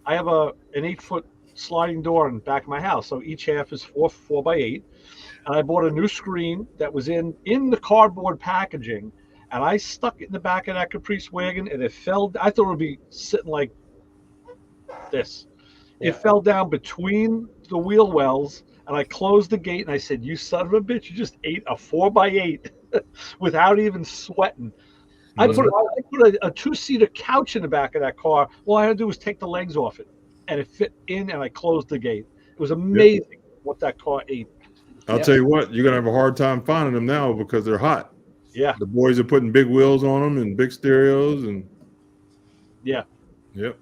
I have an 8-foot sliding door in the back of my house. So each half is 4 by 8. And I bought a new screen that was in the cardboard packaging. And I stuck it in the back of that Caprice wagon and it fell. I thought it would be sitting like this. Yeah. It fell down between the wheel wells, and I closed the gate and I said, "You son of a bitch, you just ate a 4 by 8 without even sweating." I put a 2-seater couch in the back of that car. All I had to do was take the legs off it, and it fit in, and I closed the gate. It was amazing what that car ate. I'll tell you what, you're going to have a hard time finding them now because they're hot. Yeah. The boys are putting big wheels on them and big stereos. And yeah. Yep.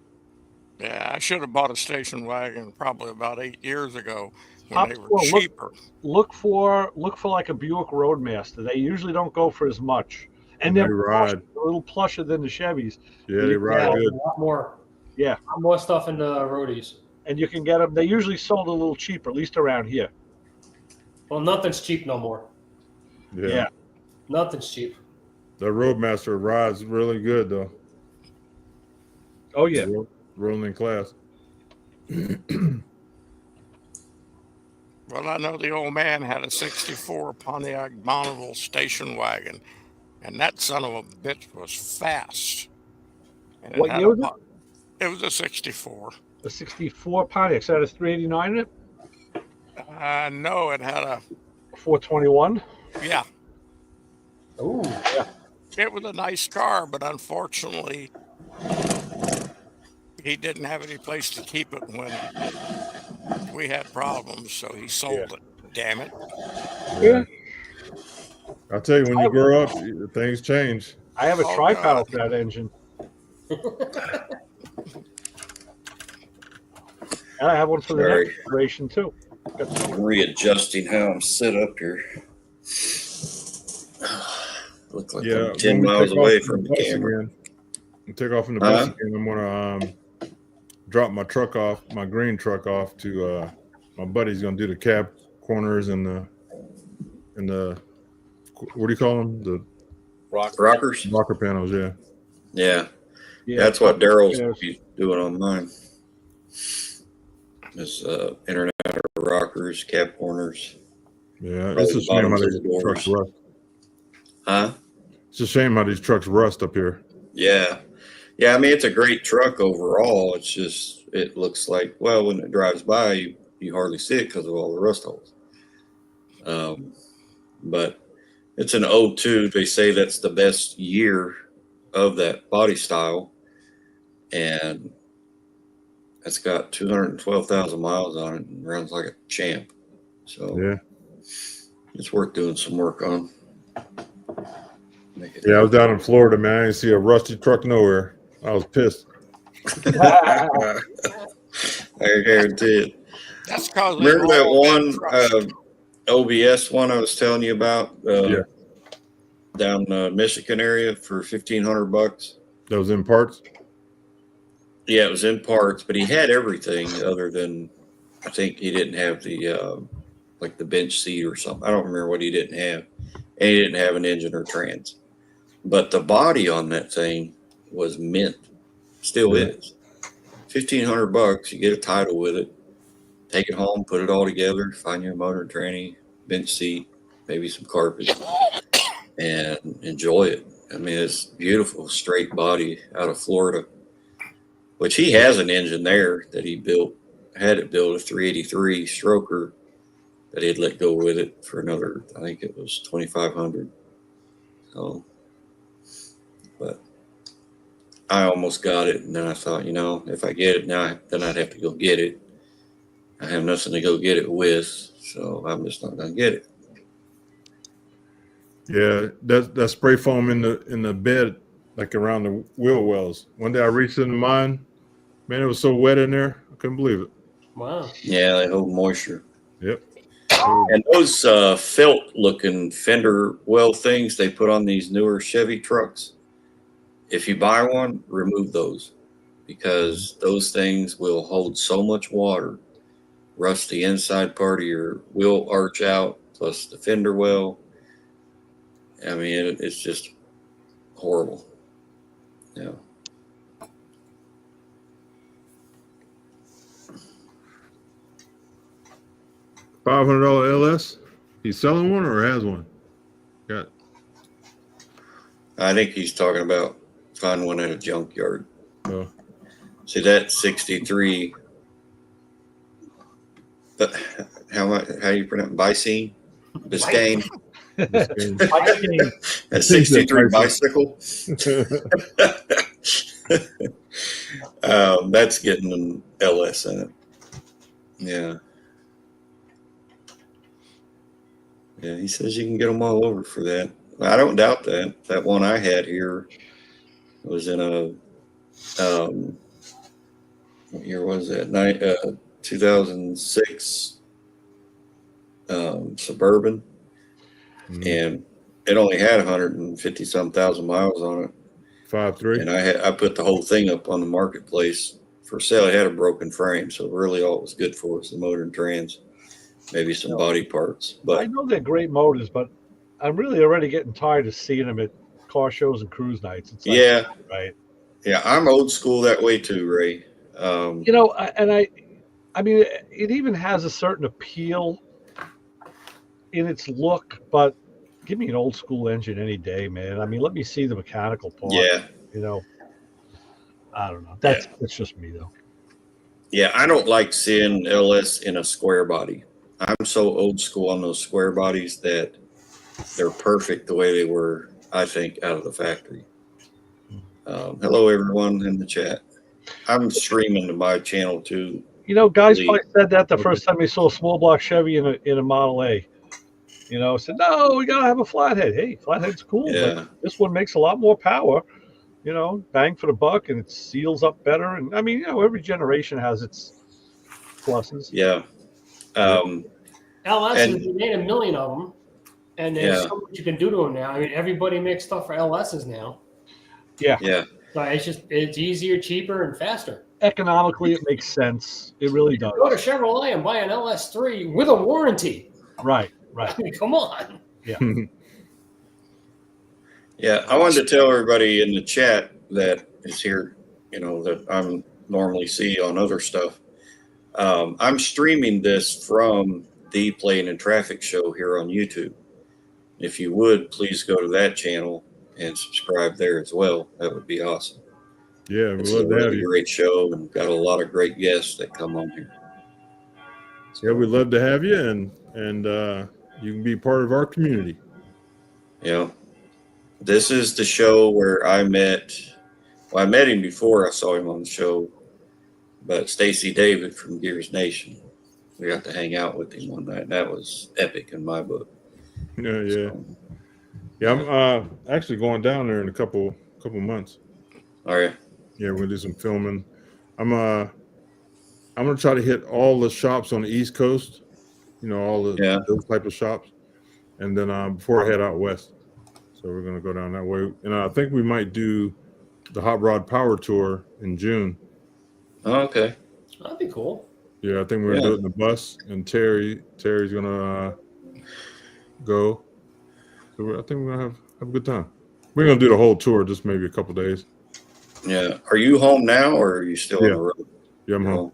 Yeah, I should have bought a station wagon probably about 8 years ago when they were cheaper. Look for like a Buick Roadmaster. They usually don't go for as much. And they ride a little plusher than the Chevys. Yeah, they ride good. A lot more. Yeah. More stuff in the roadies. And you can get them. They usually sold a little cheaper, at least around here. Well, nothing's cheap no more. Yeah. Nothing's cheap. The Roadmaster rides really good, though. Oh, yeah. Rolling in class. Well, I know the old man had a 64 Pontiac Bonneville station wagon, and that son of a bitch was fast. And what year was it? It was a 64. A 64 Pontiac. So it had a 389 in it? No, it had a 421. Yeah. Oh, yeah. It was a nice car, but unfortunately, he didn't have any place to keep it when we had problems, so he sold it. Damn it. Yeah. I'll tell you, when you grow up, things change. I have a tri-power for that engine. And I have one for the next generation, too. I'm readjusting how I'm set up here. Look like I'm 10 miles away from the camera. Take off in the bus again. I'm gonna drop my truck off, my green truck off to my buddy's gonna do the cab corners and the what do you call them? The rockers, rocker panels. Yeah. That's what Daryl's doing on mine. Is internet rockers, cab corners. Yeah, it's a shame how these trucks rust. Huh? It's a shame how these trucks rust up here. Yeah. I mean, it's a great truck overall. It's just, it looks like, well, when it drives by, you hardly see it because of all the rust holes. But it's an 02. They say that's the best year of that body style. And it's got 212,000 miles on it and runs like a champ. So it's worth doing some work on. Yeah, I was down in Florida, man. I didn't see a rusty truck nowhere. I was pissed. I guarantee it. That's because remember that one OBS one I was telling you about down Michigan area for $1,500. That was in parts? Yeah, it was in parts, but he had everything other than, I think he didn't have the like the bench seat or something. I don't remember what he didn't have. And he didn't have an engine or trans. But the body on that thing was mint. Still is. $1,500. You get a title with it. Take it home, put it all together, find you a motor and tranny, bench seat, maybe some carpet, and enjoy it. I mean, it's beautiful, straight body out of Florida, which he has an engine there that he built, had it built, a 383 stroker that he'd let go with it for another, I think it was $2,500. So, but I almost got it, and then I thought, you know, if I get it now, then I'd have to go get it. I have nothing to go get it with, so I'm just not gonna get it. Yeah, that spray foam in the bed, like around the wheel wells. One day I reached into mine, man, it was so wet in there, I couldn't believe it. Wow. Yeah, they hold moisture. Yep. And those felt-looking fender well things they put on these newer Chevy trucks, if you buy one, remove those, because those things will hold so much water, rust the inside part of your wheel arch out, plus the fender well. I mean, it's just horrible. Yeah. $500 LS. He's selling one or has one? Got. I think he's talking about find one at a junkyard. Oh. See that 63. But how you pronounce Biscayne? Biscayne. That 63 bicycle. That's getting an LS in it. Yeah. Yeah, he says you can get them all over for that. I don't doubt that. That one I had here was in a what year was that? 2006 Suburban, and it only had 150 some thousand miles on it. 5.3. And I put the whole thing up on the marketplace for sale. It had a broken frame, so really all it was good for was the motor and trans, maybe some body parts. But I know they're great motors, but I'm really already getting tired of seeing them at car shows and cruise nights. It's like, yeah, right. Yeah, I'm old school that way too, Ray. You know, I mean, it even has a certain appeal in its look, but give me an old school engine any day, man. I mean, let me see the mechanical part. Yeah. You know, I don't know. That's just me though. Yeah, I don't like seeing LS in a square body. I'm so old school on those square bodies that they're perfect the way they were, I think, out of the factory. Hello, everyone in the chat. I'm streaming to my channel too. You know, guys probably said that the first time they saw a small block Chevy in a Model A. You know, said, no, we got to have a flathead. Hey, flathead's cool, but this one makes a lot more power. You know, bang for the buck, and it seals up better. And I mean, you know, every generation has its pluses. Yeah. LS, we made 1 million of them, and there's so much you can do to them now. I mean, everybody makes stuff for LSs now. Yeah. Yeah. So it's easier, cheaper, and faster. Economically, it makes sense. It really does. Go to Chevrolet and buy an LS3 with a warranty. Right. I mean, come on. Yeah. Yeah, I wanted to tell everybody in the chat that is here, you know, that I'm normally see on other stuff. I'm streaming this from the Plane and Traffic Show here on YouTube. If you would, please go to that channel and subscribe there as well. That would be awesome. Yeah, it's a really great show and got a lot of great guests that come on here. Yeah, we'd love to have you, and you can be part of our community. Yeah. This is the show where I met him before I saw him on the show, but Stacy David from Gears Nation. We got to hang out with him one night. That was epic in my book. Yeah, yeah. So, yeah, I'm actually going down there in a couple months. Are you? Yeah, we're gonna do some filming. I'm gonna try to hit all the shops on the East Coast, you know, all those type of shops, and then before I head out west. So we're gonna go down that way, and I think we might do the Hot Rod Power Tour in June. Oh, okay. That'd be cool. Yeah, I think we're gonna do it in the bus, and Terry's gonna go. So I think we're gonna have a good time. We're gonna do the whole tour, just maybe a couple days. Yeah. Are you home now, or are you still on the road? Yeah, I'm home.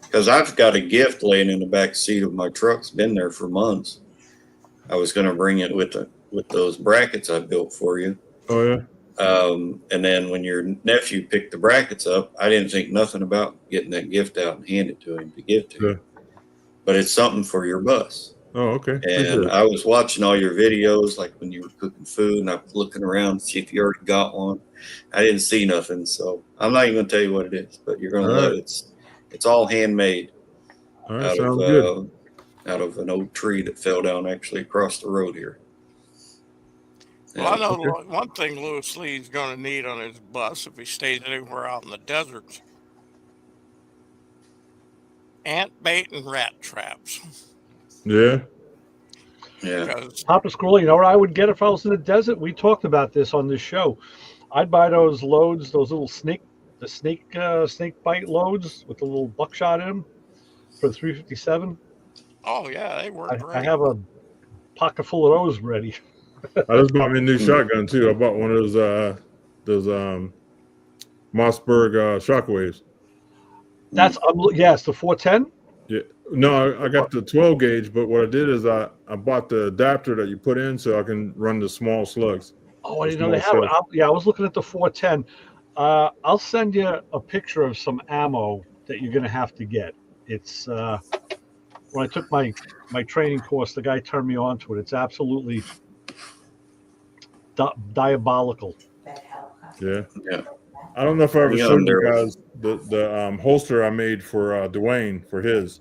Because I've got a gift laying in the back seat of my truck. It's been there for months. I was going to bring it with those brackets I built for you. Oh yeah. And then when your nephew picked the brackets up, I didn't think nothing about getting that gift out and hand it to him to give to you. But it's something for your bus. Oh, okay. And I was watching all your videos, like when you were cooking food, and I was looking around to see if you already got one. I didn't see nothing, so I'm not even going to tell you what it is, but you're going to love it. It's all handmade out of an oak tree that fell down actually across the road here. Well, I know one thing Lewis Lee's going to need on his bus if he stays anywhere out in the deserts: ant bait and rat traps. Yeah. Papa Squirrel, you know what I would get if I was in the desert? We talked about this on this show. I'd buy those loads, those little snake bite loads with the little buckshot in them for the 357. Oh yeah, they work great. I have a pocket full of those ready. I just bought me a new shotgun too. I bought one of those Mossberg Shockwaves. That's yes, the 410. Yeah, no, I got the 12 gauge, but what I did is I bought the adapter that you put in so I can run the small slugs. Oh, I didn't know they have it. I was looking at the 410. I'll send you a picture of some ammo that you're going to have to get. It's when I took my training course, the guy turned me on to it. It's absolutely diabolical. Yeah. I don't know if I ever showed you guys the holster I made for Dwayne for his.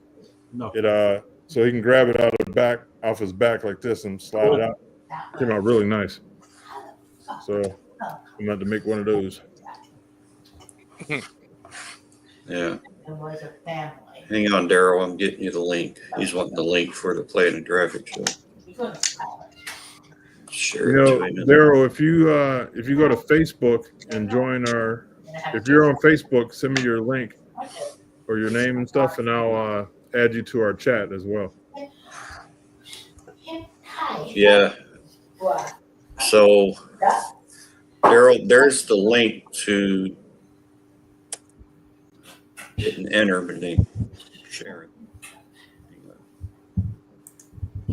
No. It so he can grab it off his back like this and slide it out. Came out really nice. So I'm about to make one of those. Yeah. Hang on, Daryl. I'm getting you the link. He's wanting the link for the Play in a Traffic show. Sure. Daryl, if you go to Facebook and join if you're on Facebook, send me your link or your name and stuff, and I'll add you to our chat as well. Yeah. So, Daryl, there's the link to hit and enter, but they share it.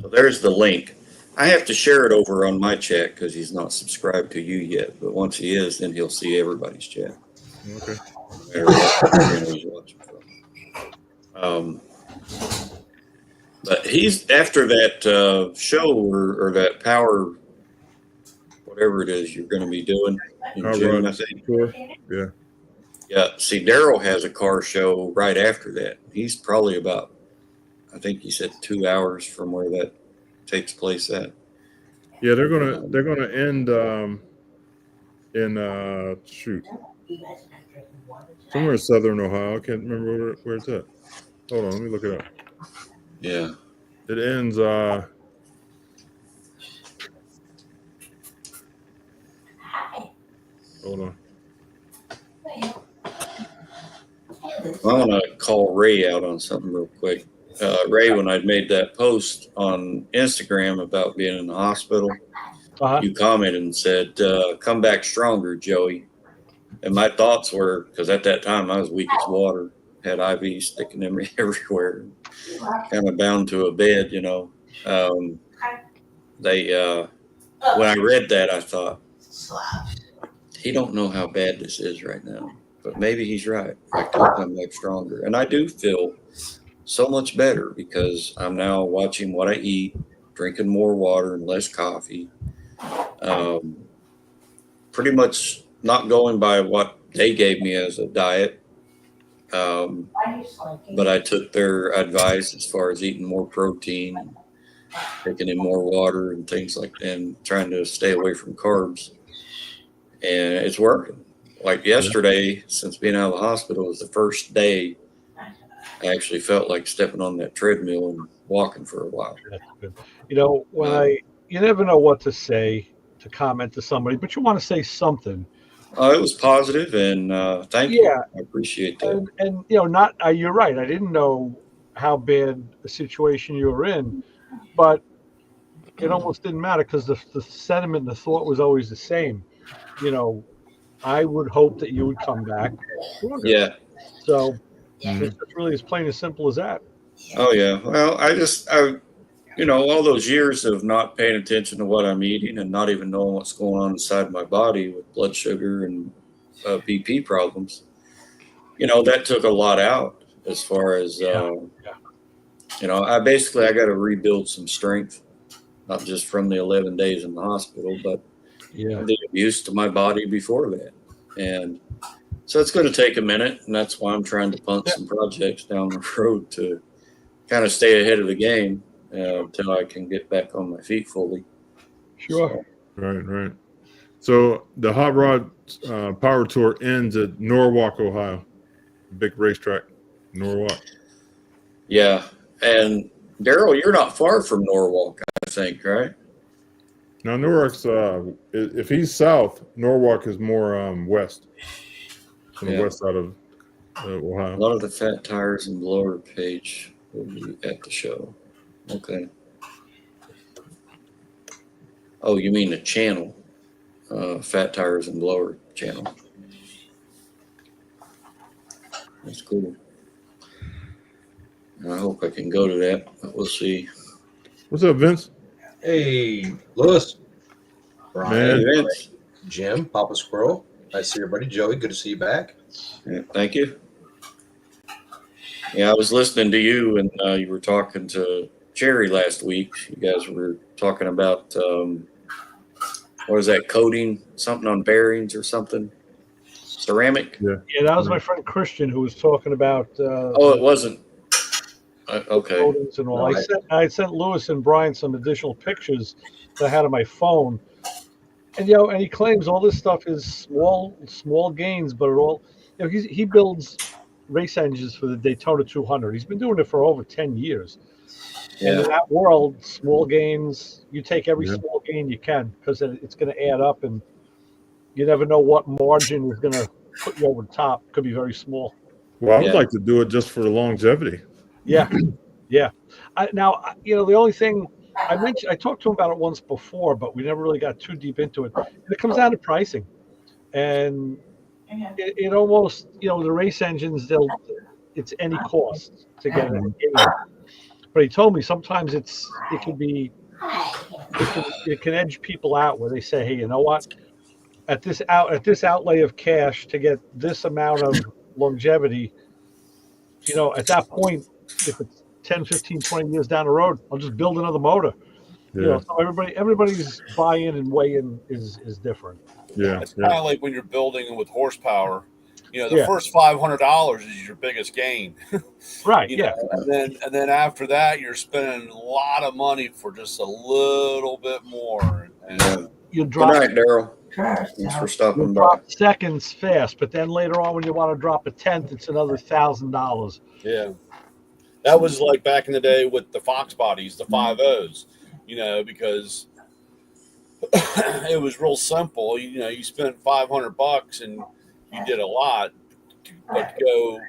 So there's the link. I have to share it over on my chat because he's not subscribed to you yet. But once he is, then he'll see everybody's chat. Okay. But he's after that show or that power, whatever it is you're going to be doing in June, I think. Yeah. Yeah. See, Daryl has a car show right after that. He's probably about, I think he said 2 hours from where that takes place at. Yeah, they're gonna end in somewhere in southern Ohio. I can't remember where it's at. Hold on, let me look it up. Yeah. It ends hold on. I want to call Ray out on something real quick. Ray, when I'd made that post on Instagram about being in the hospital, you commented and said, come back stronger, Joey. And my thoughts were, because at that time I was weak as water, had IVs sticking in me everywhere, kind of bound to a bed, you know. When I read that, I thought, he don't know how bad this is right now, but maybe he's right. I could come back stronger. And I do feel so much better because I'm now watching what I eat, drinking more water and less coffee. Pretty much not going by what they gave me as a diet. But I took their advice as far as eating more protein, taking in more water and things like that, and trying to stay away from carbs. And it's working. Like yesterday, since being out of the hospital, was the first day I actually felt like stepping on that treadmill and walking for a while. That's good. You know, when you never know what to say to comment to somebody, but you want to say something. It was positive, and thank you. I appreciate that. And not you're right. I didn't know how bad the situation you were in, but it almost didn't matter because the sentiment and the thought was always the same. I would hope that you would come back stronger. Yeah. So it's just really as plain as simple as that. Oh yeah. Well, all those years of not paying attention to what I'm eating and not even knowing what's going on inside my body with blood sugar and BP problems, that took a lot out as far as, I got to rebuild some strength, not just from the 11 days in the hospital, but the abuse to my body before that. And so it's going to take a minute, and that's why I'm trying to punt some projects down the road to kind of stay ahead of the game until I can get back on my feet fully. Sure. So. Right. So the Hot Rod Power Tour ends at Norwalk, Ohio. Big racetrack, Norwalk. Yeah. And Daryl, you're not far from Norwalk, I think, right? Now, Norwalk's, if he's south, Norwalk is more west. On the west side of Ohio. A lot of the Fat Tires and Blower page will be at the show. Okay. Oh, you mean the channel, Fat Tires and Blower channel. That's cool. And I hope I can go to that, but we'll see. What's up, Vince? Hey, Lewis. Brian. Hey, Vince. Jim, Papa Squirrel. Nice to see everybody. Joey, good to see you back. Yeah, thank you. Yeah, I was listening to you, and you were talking to Jerry last week. You guys were talking about, what is that, coating something on bearings or something? Ceramic? Yeah, that was my friend Christian who was talking about. It wasn't. Okay. Coatings and all. I sent Lewis and Brian some additional pictures that I had on my phone. And and he claims all this stuff is small gains, but it all he builds race engines for the Daytona 200. He's been doing it for over 10 years. Yeah. And in that world, small gains, you take every small gain you can because it's going to add up, and you never know what margin is going to put you over the top. Could be very small. Well, I would like to do it just for the longevity. Yeah. Now, the only thing I talked to him about it once before, but we never really got too deep into it. And it comes down to pricing, and it almost, the race engines, it's any cost to get it. But he told me sometimes it can edge people out where they say, hey, you know what? At this outlay of cash to get this amount of longevity, at that point, if it's 10, 15, 20 years down the road, I'll just build another motor. So everybody's buy-in and weigh-in is different. Yeah. It's kind of like when you're building with horsepower. The first $500 is your biggest gain. Right. And then after that, you're spending a lot of money for just a little bit more. And you drop. Good night, Daryl. Thanks for stopping by. Drop seconds fast, but then later on, when you want to drop a tenth, it's another $1,000. Yeah. That was like back in the day with the Fox bodies, the 5.0s, because it was real simple. You spent $500 and you did a lot, but to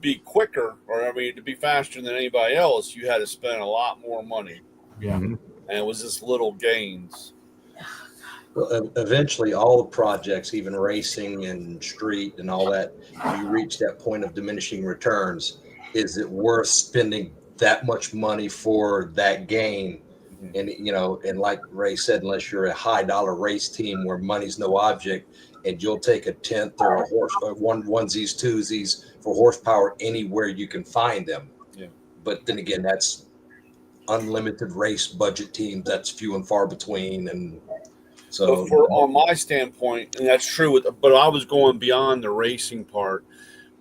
be quicker, to be faster than anybody else, you had to spend a lot more money. Yeah. And it was just little gains. Well, eventually, all the projects, even racing and street and all that, you reach that point of diminishing returns. Is it worth spending that much money for that gain? And and like Ray said, unless you're a high dollar race team where money's no object, and you'll take a tenth or a horse, onesies, twosies for horsepower anywhere you can find them. Yeah. But then again, that's unlimited race budget teams. That's few and far between, and so on my standpoint, and that's true. But I was going beyond the racing part.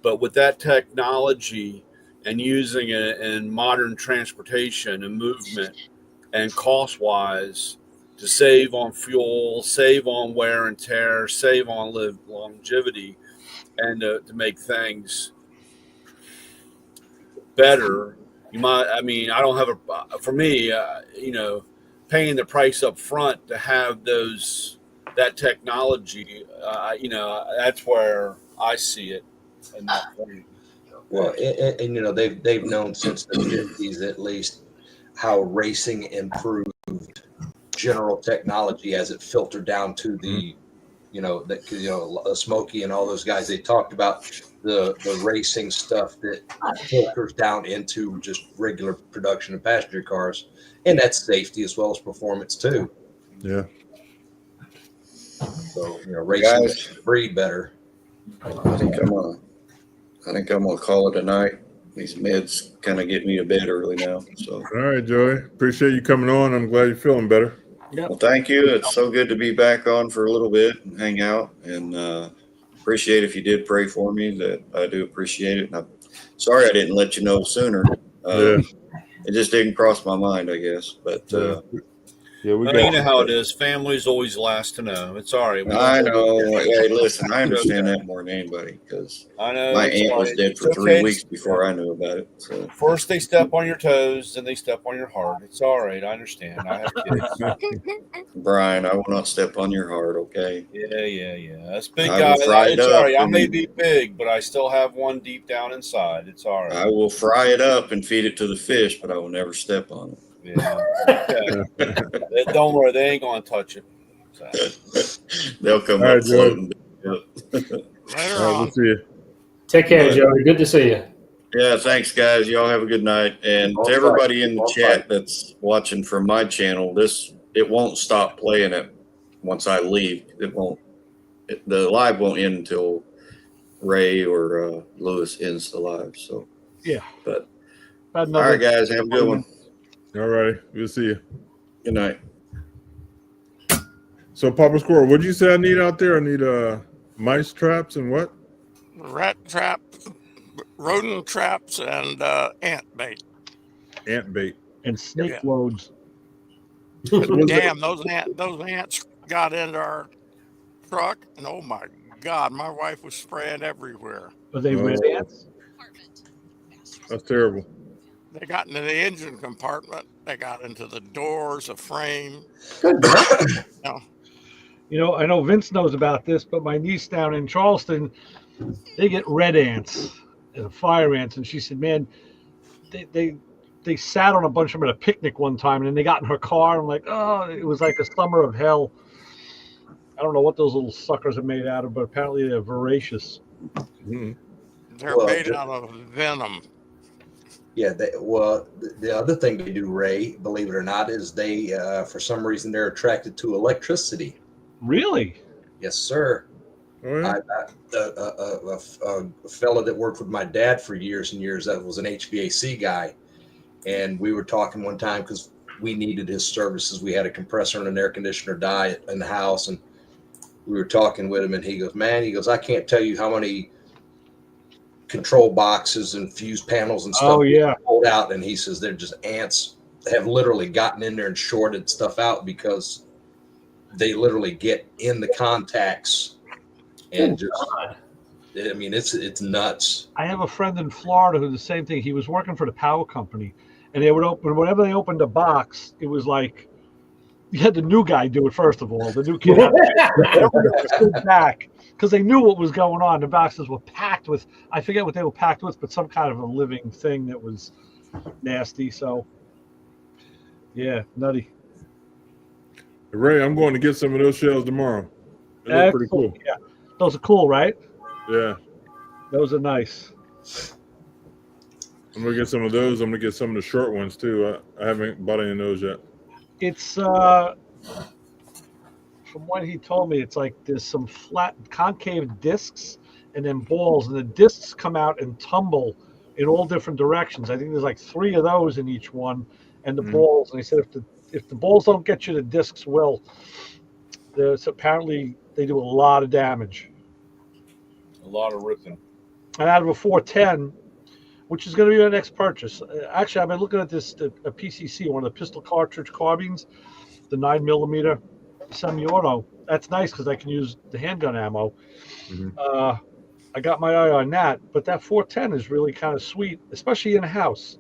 But with that technology and using it in modern transportation and movement and cost-wise to save on fuel, save on wear and tear, save on longevity, and to make things better, I don't have for me, paying the price up front to have those that technology, that's where I see it in that point. Well, and you know, they've known since the 50s at least how racing improved general technology as it filtered down to the, Smokey and all those guys. They talked about the racing stuff that filters down into just regular production of passenger cars, and that's safety as well as performance too. Yeah. So racing breed better. I think I'm gonna call it a night. These meds kind of get me to bed early now. So all right, Joey. Appreciate you coming on. I'm glad you're feeling better. Yep. Well, thank you. It's so good to be back on for a little bit and hang out. And appreciate if you did pray for me. That I do appreciate it. And I'm sorry I didn't let you know sooner. It just didn't cross my mind, I guess. But we got you know how it is. Family's always last to know. It's all right. I know. Hey, listen, I understand that more than anybody because I know my aunt was dead for 3 weeks before I knew about it. So first they step on your toes, then they step on your heart. It's all right. I understand. I have kids. Brian, I will not step on your heart. Okay. Yeah. That's big guy. It's all right. I may be big, but I still have one deep down inside. It's all right. I will fry it up and feed it to the fish, but I will never step on it. Yeah. Don't worry, they ain't gonna touch it. So. They'll come up floating. Later we'll see you. Take care, Joey. Good to see you. Yeah, thanks, guys. Y'all have a good night. And to everybody in the chat that's watching from my channel, it won't stop playing it once I leave. It won't. The live won't end until Ray or Lewis ends the live. So but all right, guys, have a good one. All right, we'll see you. Good night. So, Papa Squirrel, what did you say I need out there? I need mice traps and what? Rat trap, rodent traps, and ant bait. Ant bait and snake loads. Damn, those ants got into our truck, and oh my God, my wife was spraying everywhere. Are they red ants? That's terrible. They got into the engine compartment. They got into the doors, a frame. You know, I know Vince knows about this, but my niece down in Charleston, they get red ants and fire ants, and she said, "Man, they sat on a bunch of them at a picnic one time, and then they got in her car. I'm like, oh, it was like a summer of hell. I don't know what those little suckers are made out of, but apparently they're voracious. They're made out of venom." Yeah, the other thing they do, Ray, believe it or not, is they, for some reason, they're attracted to electricity. Really? Yes, sir. Oh, yeah. A fellow that worked with my dad for years and years, that was an HVAC guy. And we were talking one time because we needed his services. We had a compressor and an air conditioner die in the house. And we were talking with him, and he goes, "Man," he goes, "I can't tell you how many control boxes and fuse panels and stuff pulled out." And he says they're just ants have literally gotten in there and shorted stuff out because they literally get in the contacts and I mean, it's nuts. I have a friend in Florida who the same thing. He was working for the power company, and they would open, whenever they opened a box, it was like you had the new guy do it first of all. The new kid stood back because they knew what was going on. The boxes were packed with, I forget what they were packed with, but some kind of a living thing that was nasty. So, yeah, nutty. Ray, I'm going to get some of those shells tomorrow. They look pretty cool. Yeah, those are cool, right? Yeah, those are nice. I'm gonna get some of those. I'm gonna get some of the short ones too. I haven't bought any of those yet. It's from what he told me, it's like there's some flat concave discs and then balls, and the discs come out and tumble in all different directions. I think there's like 3 of those in each one, and the balls. And he said if the balls don't get you, the discs will. There's apparently they do a lot of damage. A lot of ripping. And out of a 410, which is going to be my next purchase. Actually, I've been looking at this, a PCC, one of the pistol cartridge carbines, the 9mm semi-auto. That's nice because I can use the handgun ammo. I got my eye on that, but that 410 is really kind of sweet, especially in a house.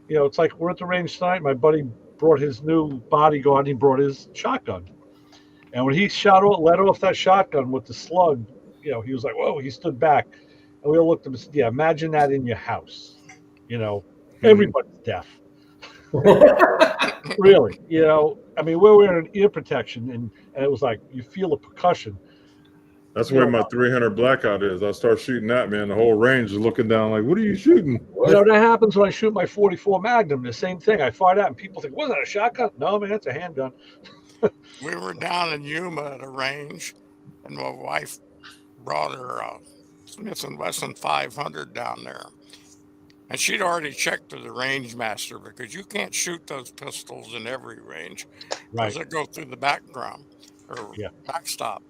You know, it's like we're at the range tonight. My buddy brought his new bodyguard, and he brought his shotgun. And when he let off that shotgun with the slug, he was like, whoa, he stood back. And we all looked at him and said, yeah, imagine that in your house. Everybody's deaf. Really, I mean, we're wearing ear protection, and it was like you feel the percussion. That's the way my 300 blackout is. I start shooting that, man. The whole range is looking down like, what are you shooting? That happens when I shoot my 44 Magnum. The same thing. I fire that, and people think, was that a shotgun? No, man, it's a handgun. We were down in Yuma at a range, and my wife brought her Smith & Wesson 500 down there. And she'd already checked with the range master because you can't shoot those pistols in every range because they go through the background or backstop.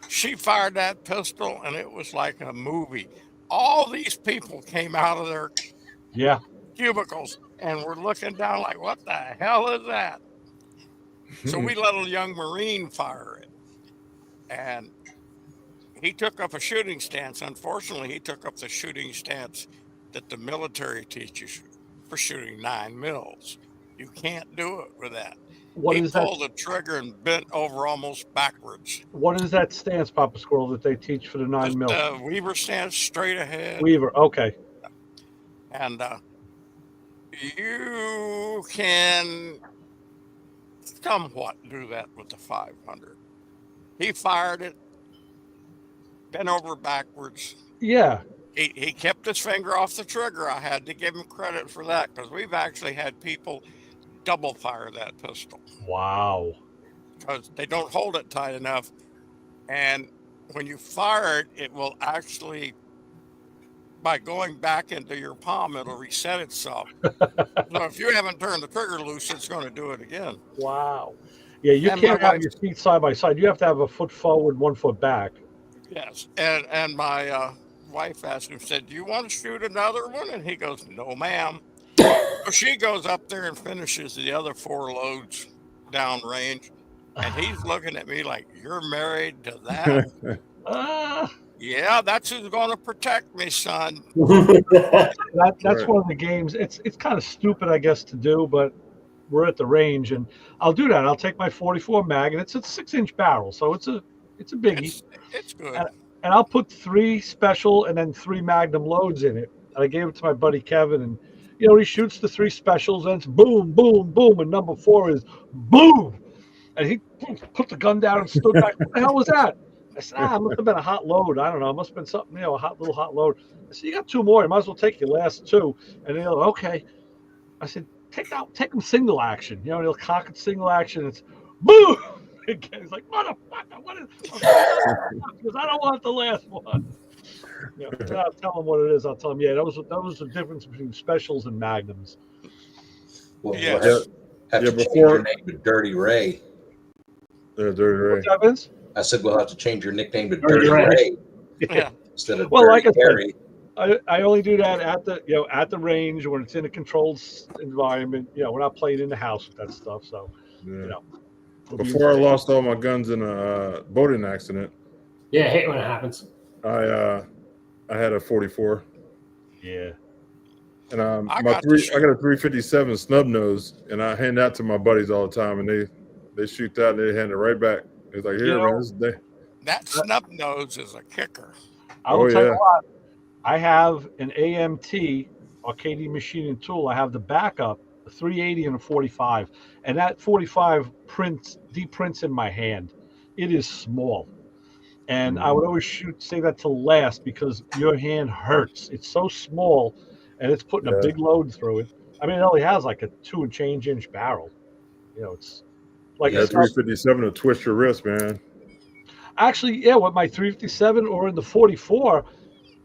She fired that pistol, and it was like a movie. All these people came out of their cubicles and were looking down like, what the hell is that? So we let a young Marine fire it. And he took up a shooting stance. Unfortunately, he took up the shooting stance that the military teaches you for shooting 9 mils. You can't do it with that. He pulled the trigger and bent over almost backwards. What is that stance, Papa Squirrel, that they teach for the 9 mil? The Weaver stance, straight ahead. Weaver, okay. And you can somewhat do that with the 500. He fired it, bent over backwards. Yeah. He kept his finger off the trigger. I had to give him credit for that because we've actually had people double fire that pistol. Wow. Because they don't hold it tight enough. And when you fire it, it will actually, by going back into your palm, it'll reset itself. So if you haven't turned the trigger loose, it's going to do it again. Wow. Yeah, you can't have your feet side by side. You have to have a foot forward, 1 foot back. Yes. And my wife asked him, said, do you want to shoot another one? And he goes, no, ma'am. So she goes up there and finishes the other 4 loads downrange. And he's looking at me like, you're married to that? Yeah, that's who's going to protect me, son. That's one of the games. It's kind of stupid, I guess, to do, but we're at the range, and I'll do that. I'll take my 44 mag, and it's a 6-inch barrel, so it's a biggie. It's good. And I'll put 3 special and then 3 Magnum loads in it. And I gave it to my buddy Kevin, and he shoots the 3 specials, and it's boom, boom, boom, and number 4 is boom. And he put the gun down and stood back. What the hell was that? I said, it must have been a hot load. I don't know. It must have been something, a little hot load. I said, you got 2 more. You might as well take your last 2. And they're like, okay. I said, take them single action. They'll cock it single action. It's boom. Again, he's like, motherfucker, what is because I don't want the last one. I'll tell him what it is. I'll tell him, that was the difference between specials and magnums. Well, have to change your name to Dirty Ray. Dirty Ray. What's that, Vince? I said we'll have to change your nickname to Dirty Ray instead of Dirty like Harry. I only do that at the range when it's in a controlled environment. We're not playing in the house with that stuff. So before I lost all my guns in a boating accident. Yeah, I hate when it happens. I had a 44. Yeah. And I got a 357 snub nose, and I hand that to my buddies all the time, and they shoot that and they hand it right back. It's like, here, man, this is day. That snub nose is a kicker. I will tell you what. I have an AMT Arcady machine and tool. I have the backup, a 380 and a 45, and that 45 deep prints in my hand. It is small, and I would always say that to last because your hand hurts. It's so small, and it's putting a big load through it. I mean, it only has like a 2 and change inch barrel. It's like a 357 will twist your wrist, man. Actually, with my 357 or in the 44.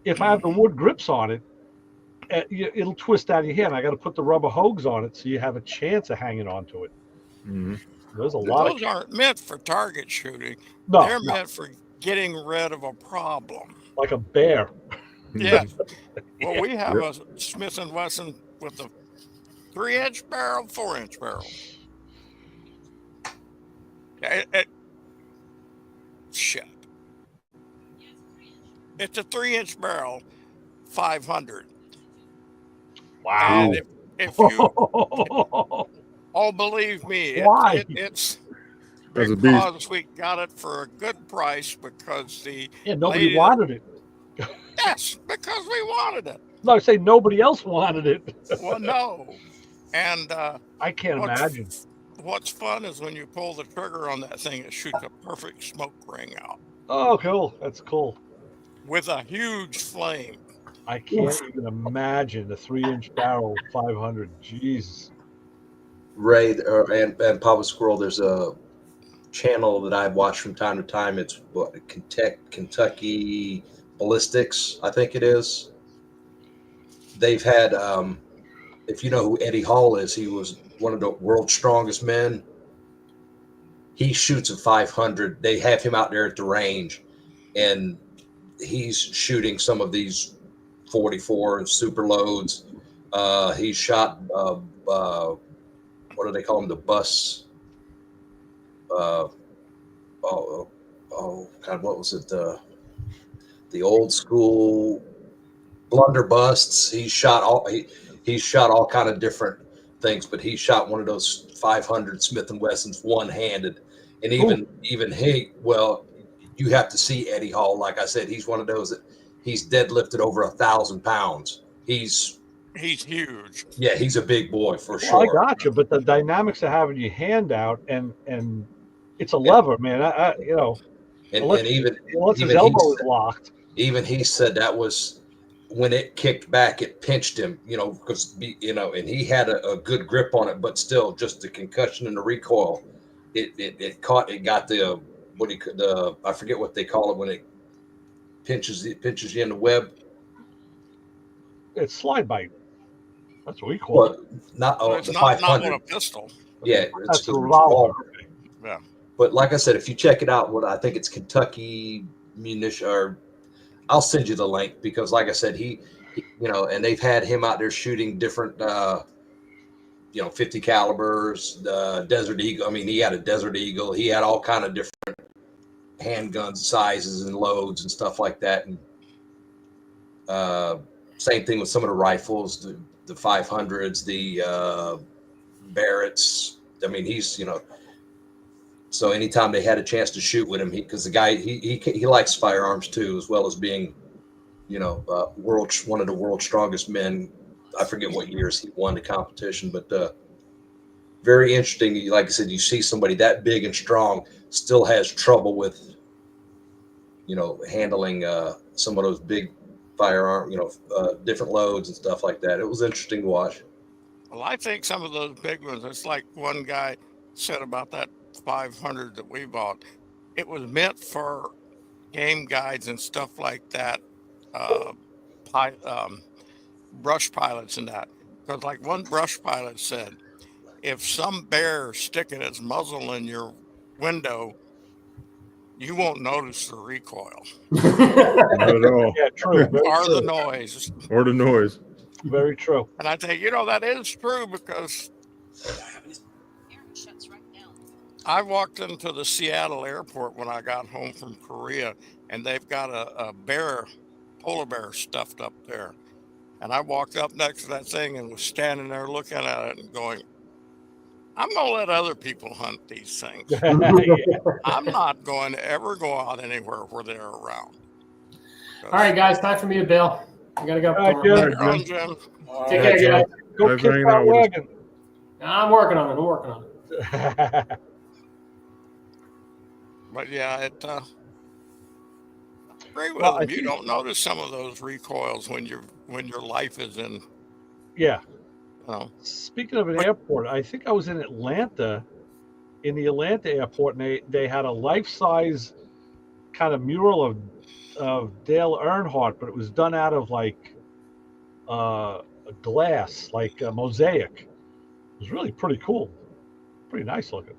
If I have the wood grips on it, it'll twist out of your hand. I got to put the rubber hooks on it so you have a chance of hanging onto it. Mm-hmm. There's a lot. Those aren't meant for target shooting. No, they're meant for getting rid of a problem. Like a bear. Yeah. Well, we have a Smith & Wesson with a 3-inch barrel, 4-inch barrel. Shit. It's a 3-inch barrel, 500. Wow. And if you, believe me, why? It's That's a beast. Because we got it for a good price because the nobody lady wanted it. Yes, because we wanted it. No, I say nobody else wanted it. Well, no. And I can't imagine. What's fun is when you pull the trigger on that thing, it shoots a perfect smoke ring out. Oh, cool. That's cool. With a huge flame. I can't even imagine the 3-inch barrel 500. Jesus. Ray and Papa Squirrel, there's a channel that I watch from time to time. It's what, Kentucky Ballistics, I think it is. They've had, if you know who Eddie Hall is, he was one of the world's strongest men. He shoots a 500. They have him out there at the range, and he's shooting some of these 44 super loads. He shot, what do they call them? The bus. God, what was it? The old school blunderbussts. He shot all kind of different things, but he shot one of those 500 Smith & Wessons one-handed, and even you have to see Eddie Hall. Like I said, he's one of those that he's deadlifted over 1,000 pounds. He's huge. Yeah, he's a big boy for sure. I got you, but the dynamics of having your hand out and it's a lever, man. Unless his elbow is locked. Even he said that was when it kicked back, it pinched him, because and he had a good grip on it, but still, just the concussion and the recoil, it got the I forget what they call it when it pinches you in the web. It's slide bite. That's what we call it. Not it's the not 500. with a pistol. Yeah, that's a revolver. Yeah. But like I said, if you check it out, I think it's Kentucky Munition, or I'll send you the link, because like I said, he and they've had him out there shooting different 50 calibers, Desert Eagle. I mean, he had a Desert Eagle. He had all kind of different handgun sizes and loads and stuff like that. And same thing with some of the rifles, the 500s, the Barretts. I mean, he's so anytime they had a chance to shoot with him, because the guy he likes firearms too, as well as being one of the world's strongest men. I forget what years he won the competition, but very interesting. Like I said, you see somebody that big and strong still has trouble with handling some of those big firearm, different loads and stuff like that. It was interesting to watch. Well, I think some of those big ones, it's like one guy said about that 500 that we bought. It was meant for game guides and stuff like that, brush pilots and that. Because like one brush pilot said, if some bear sticking its muzzle in your window, you won't notice the recoil. Not at all. Yeah, true. The noise. Or the noise. Very true. And I think, that is true, because I walked into the Seattle airport when I got home from Korea, and they've got a polar bear stuffed up there. And I walked up next to that thing and was standing there looking at it and going, I'm going to let other people hunt these things. I'm not going to ever go out anywhere where they're around. All right, guys, time for me to bail. I got to go. All right, Jim. Take care, guys. Go kick that wagon. I'm working on it. But yeah, agree with them. You don't notice some of those recoils when your life is in. Yeah. Speaking of an airport, I think I was in Atlanta, in the Atlanta airport, and they had a life-size kind of mural of Dale Earnhardt, but it was done out of like glass, like a mosaic. It was really pretty cool, pretty nice looking.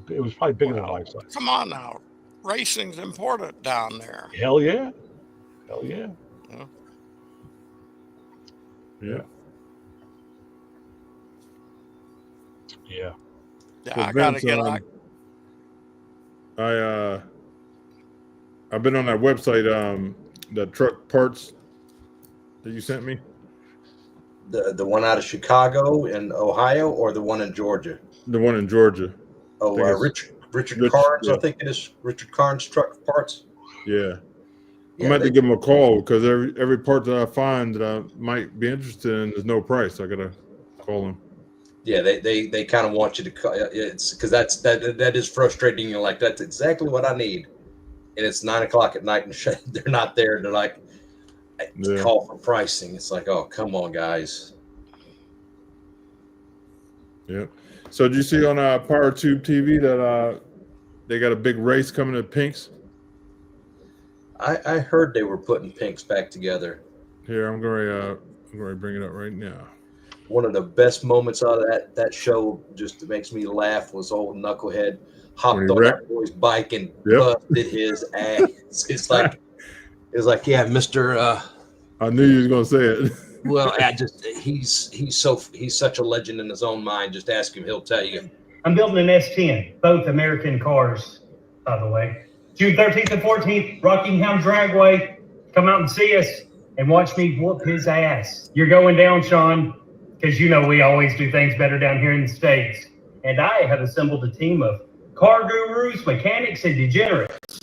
It was probably bigger than life size. Come on now, racing's important down there. Hell yeah, hell yeah. Yeah. Yeah. Yeah, I gotta get. I've been on that website, the truck parts that you sent me. The one out of Chicago in Ohio, or the one in Georgia? The one in Georgia. Richard Carnes, I think it is. Richard Carnes Truck Parts. Yeah. I might have to give him a call because every part that I find that I might be interested in, there's no price. I gotta call him. Yeah, they kind of want you to call. It's because that is frustrating. You're like, that's exactly what I need, and it's 9 o'clock at night and they're not there. They're like, call for pricing. It's like, oh, come on, guys. Yeah. So did you see on Power Tube TV that they got a big race coming to Pink's? I heard they were putting Pink's back together. Here, I'm going to bring it up right now. One of the best moments out of that show, just makes me laugh, was old Knucklehead hopped on that boy's bike and busted his ass. It's like, yeah, Mr. I knew you was going to say it. Well, he's such a legend in his own mind. Just ask him; he'll tell you. I'm building an S10, both American cars, by the way. June 13th and 14th, Rockingham Dragway. Come out and see us and watch me whoop his ass. You're going down, Sean, because you know we always do things better down here in the States. And I have assembled a team of car gurus, mechanics, and degenerates.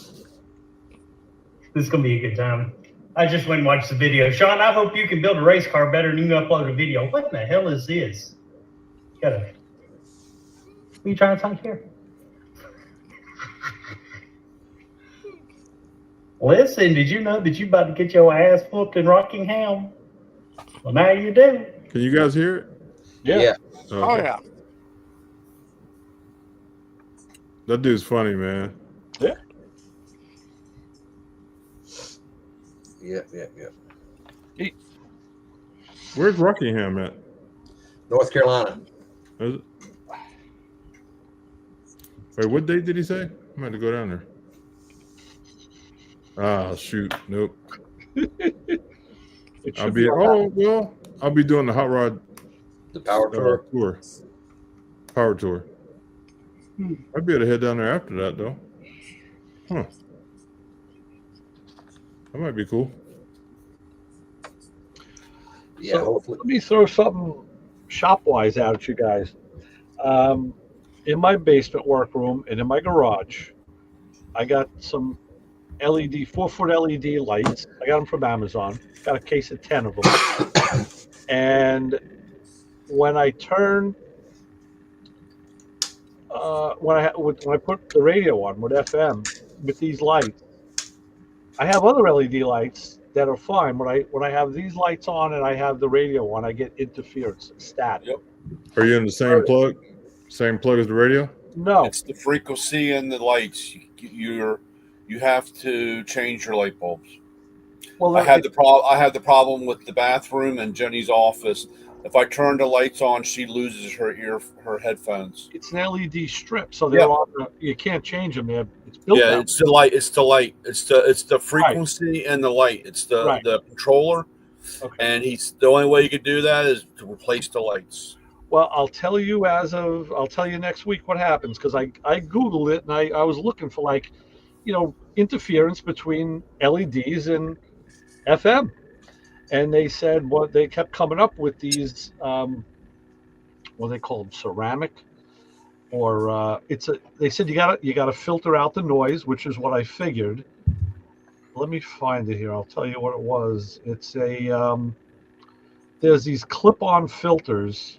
This is going to be a good time. I just went and watched the video. Sean, I hope you can build a race car better than you can upload a video. What in the hell is this? What are you trying to talk here? Listen, did you know that you about to get your ass whooped in Rockingham? Well, now you do. Can you guys hear it? Yeah. Oh, yeah. That dude's funny, man. Yeah. Yeah. Where's Rockingham at? North Carolina. Is it? Wait, what date did he say? I'm going to go down there. Ah, shoot. Nope. I'll be doing the hot rod. The power tour. Power tour. I'd be able to head down there after that, though. Huh. That might be cool. Yeah, so let me throw something shop-wise out at you guys. In my basement workroom and in my garage, I got some LED, 4-foot LED lights. I got them from Amazon. Got a case of 10 of them. And when I turn, when I put the radio on with FM with these lights, I have other LED lights that are fine. When I have these lights on and I have the radio on, I get interference, static. Yep. Are you in the same plug? Same plug as the radio? No. It's the frequency and the lights. You have to change your light bulbs. Well, I had the problem with the bathroom and Jenny's office. If I turn the lights on, she loses her headphones. It's an LED strip, so they're on. You can't change them. It's built. Yeah, it's the light. It's the light. It's the frequency and the light. It's the controller. Okay. And the only way you can do that is to replace the lights. Well, I'll tell you next week what happens, because I Googled it and I was looking for interference between LEDs and FM. And they said they kept coming up with these, what they call them, ceramic, or they said you gotta filter out the noise, which is what I figured. Let me find it here. I'll tell you what it was. It's there's these clip-on filters.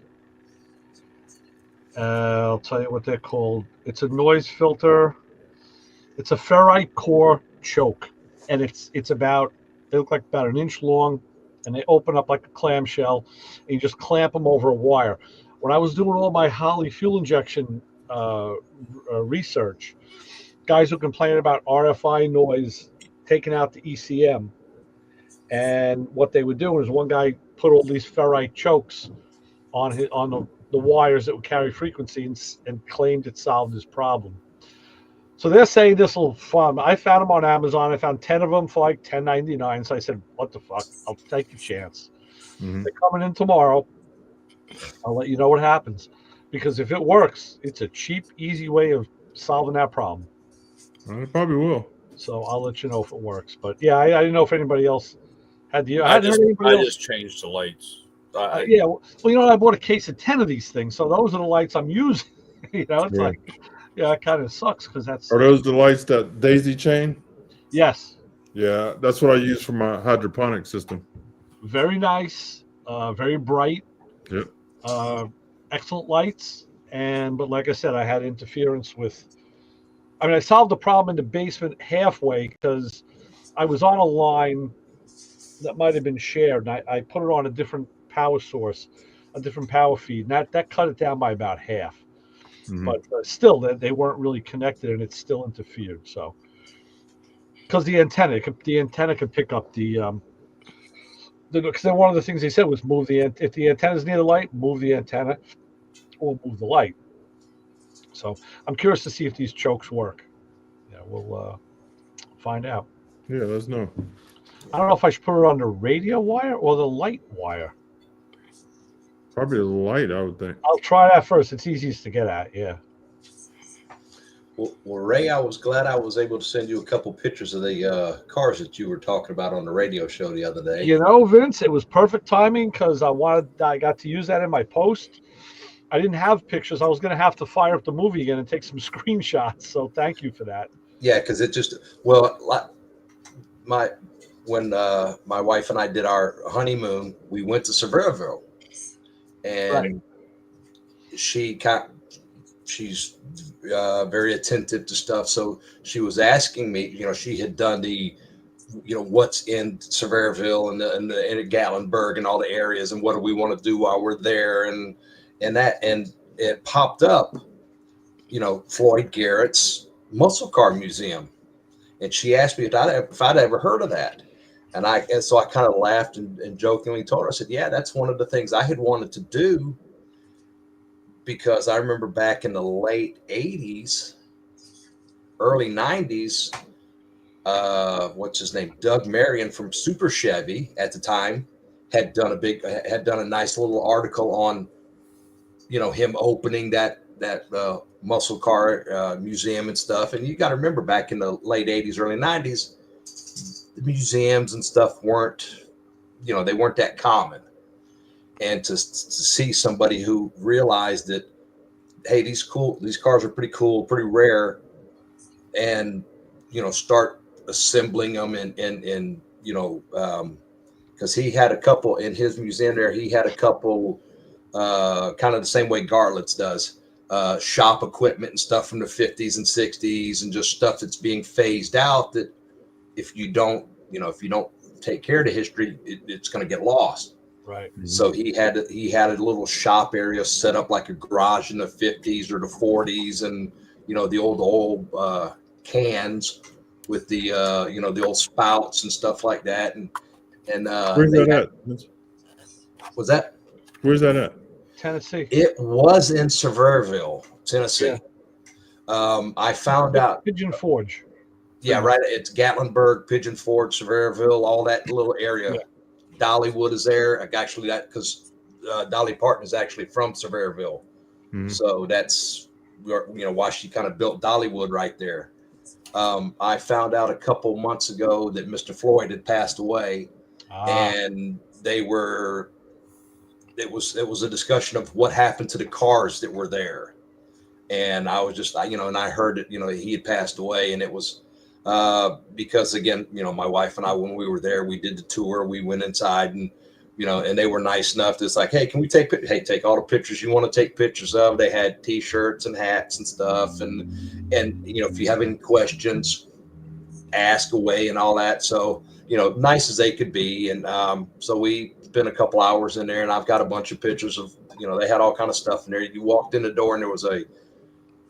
I'll tell you what they're called. It's a noise filter. It's a ferrite core choke, and they look like about an inch long, and they open up like a clamshell, and you just clamp them over a wire. When I was doing all my Holley fuel injection research, guys were complaining about RFI noise taking out the ECM, and what they would do is one guy put all these ferrite chokes on the wires that would carry frequency and claimed it solved his problem. So they're saying this will fun. I found them on Amazon. I found 10 of them for like $10.99. So I said, what the fuck? I'll take a chance. Mm-hmm. They're coming in tomorrow. I'll let you know what happens. Because if it works, it's a cheap, easy way of solving that problem. It probably will. So I'll let you know if it works. But yeah, I didn't know if anybody else had the... I just changed the lights. Yeah. Well, I bought a case of 10 of these things. So those are the lights I'm using. It's like... Yeah, it kind of sucks because that's. Are those the lights that daisy chain? Yes. Yeah, that's what I use for my hydroponic system. Very nice, very bright. Yep. Excellent lights, but like I said, I had interference with. I mean, I solved the problem in the basement halfway because I was on a line that might have been shared, and I put it on a different power source, a different power feed, and that cut it down by about half. Mhm. But still, they weren't really connected, and it still interfered. So, because the antenna could pick up because one of the things they said was move if the antenna's near the light, move the antenna, or move the light. So I'm curious to see if these chokes work. Yeah, we'll find out. Yeah, let us know. I don't know if I should put it on the radio wire or the light wire. Probably the light, I would think. I'll try that first. It's easiest to get at. Yeah. Well, Ray, I was glad I was able to send you a couple pictures of the cars that you were talking about on the radio show the other day. You know, Vince, it was perfect timing because I got to use that in my post. I didn't have pictures. I was going to have to fire up the movie again and take some screenshots. So thank you for that. Yeah, because it just when my wife and I did our honeymoon, we went to Sevierville, and she's very attentive to stuff. So she was asking me, she had done the, what's in Sevierville and in Gatlinburg and all the areas, and what do we want to do while we're there, and it popped up, Floyd Garrett's Muscle Car Museum, and she asked me if I'd ever heard of that, and so I kind of laughed and jokingly told her, I said, yeah, that's one of the things I had wanted to do, because I remember back in the late 80s, early 90s, what's his name? Doug Marion from Super Chevy at the time had done a nice little article on, him opening that muscle car museum and stuff. And you got to remember, back in the late 80s, early 90s, the museums and stuff weren't that common. And to see somebody who realized that, hey, these cars are pretty cool, pretty rare, and start assembling them and because he had a couple in his museum there. He had a couple kind of the same way Gartlett's does, shop equipment and stuff from the 50s and 60s, and just stuff that's being phased out, that if you don't take care of the history, it's going to get lost. Right. So he had a little shop area set up like a garage in the 50s or the 40s, and the old cans with the the old spouts and stuff like that, and where's that at? Was that? Where's that at? Tennessee. It was in Sevierville, Tennessee. Yeah. I found out Pigeon Forge. Yeah, right. It's Gatlinburg, Pigeon Forge, Sevierville, all that little area. Yeah. Dollywood is there. Actually, because Dolly Parton is actually from Sevierville, so that's why she kind of built Dollywood right there. I found out a couple months ago that Mr. Floyd had passed away, and it was a discussion of what happened to the cars that were there, and I was just and I heard that he had passed away, and it was. Because again, my wife and I, when we were there, we did the tour, we went inside, and, and they were nice enough to, it's like, hey, can we take all the pictures you want to take pictures of? They had t-shirts and hats and stuff. And, if you have any questions, ask away and all that. So, nice as they could be. And, so we spent a couple hours in there, and I've got a bunch of pictures of, they had all kind of stuff in there. You walked in the door and there was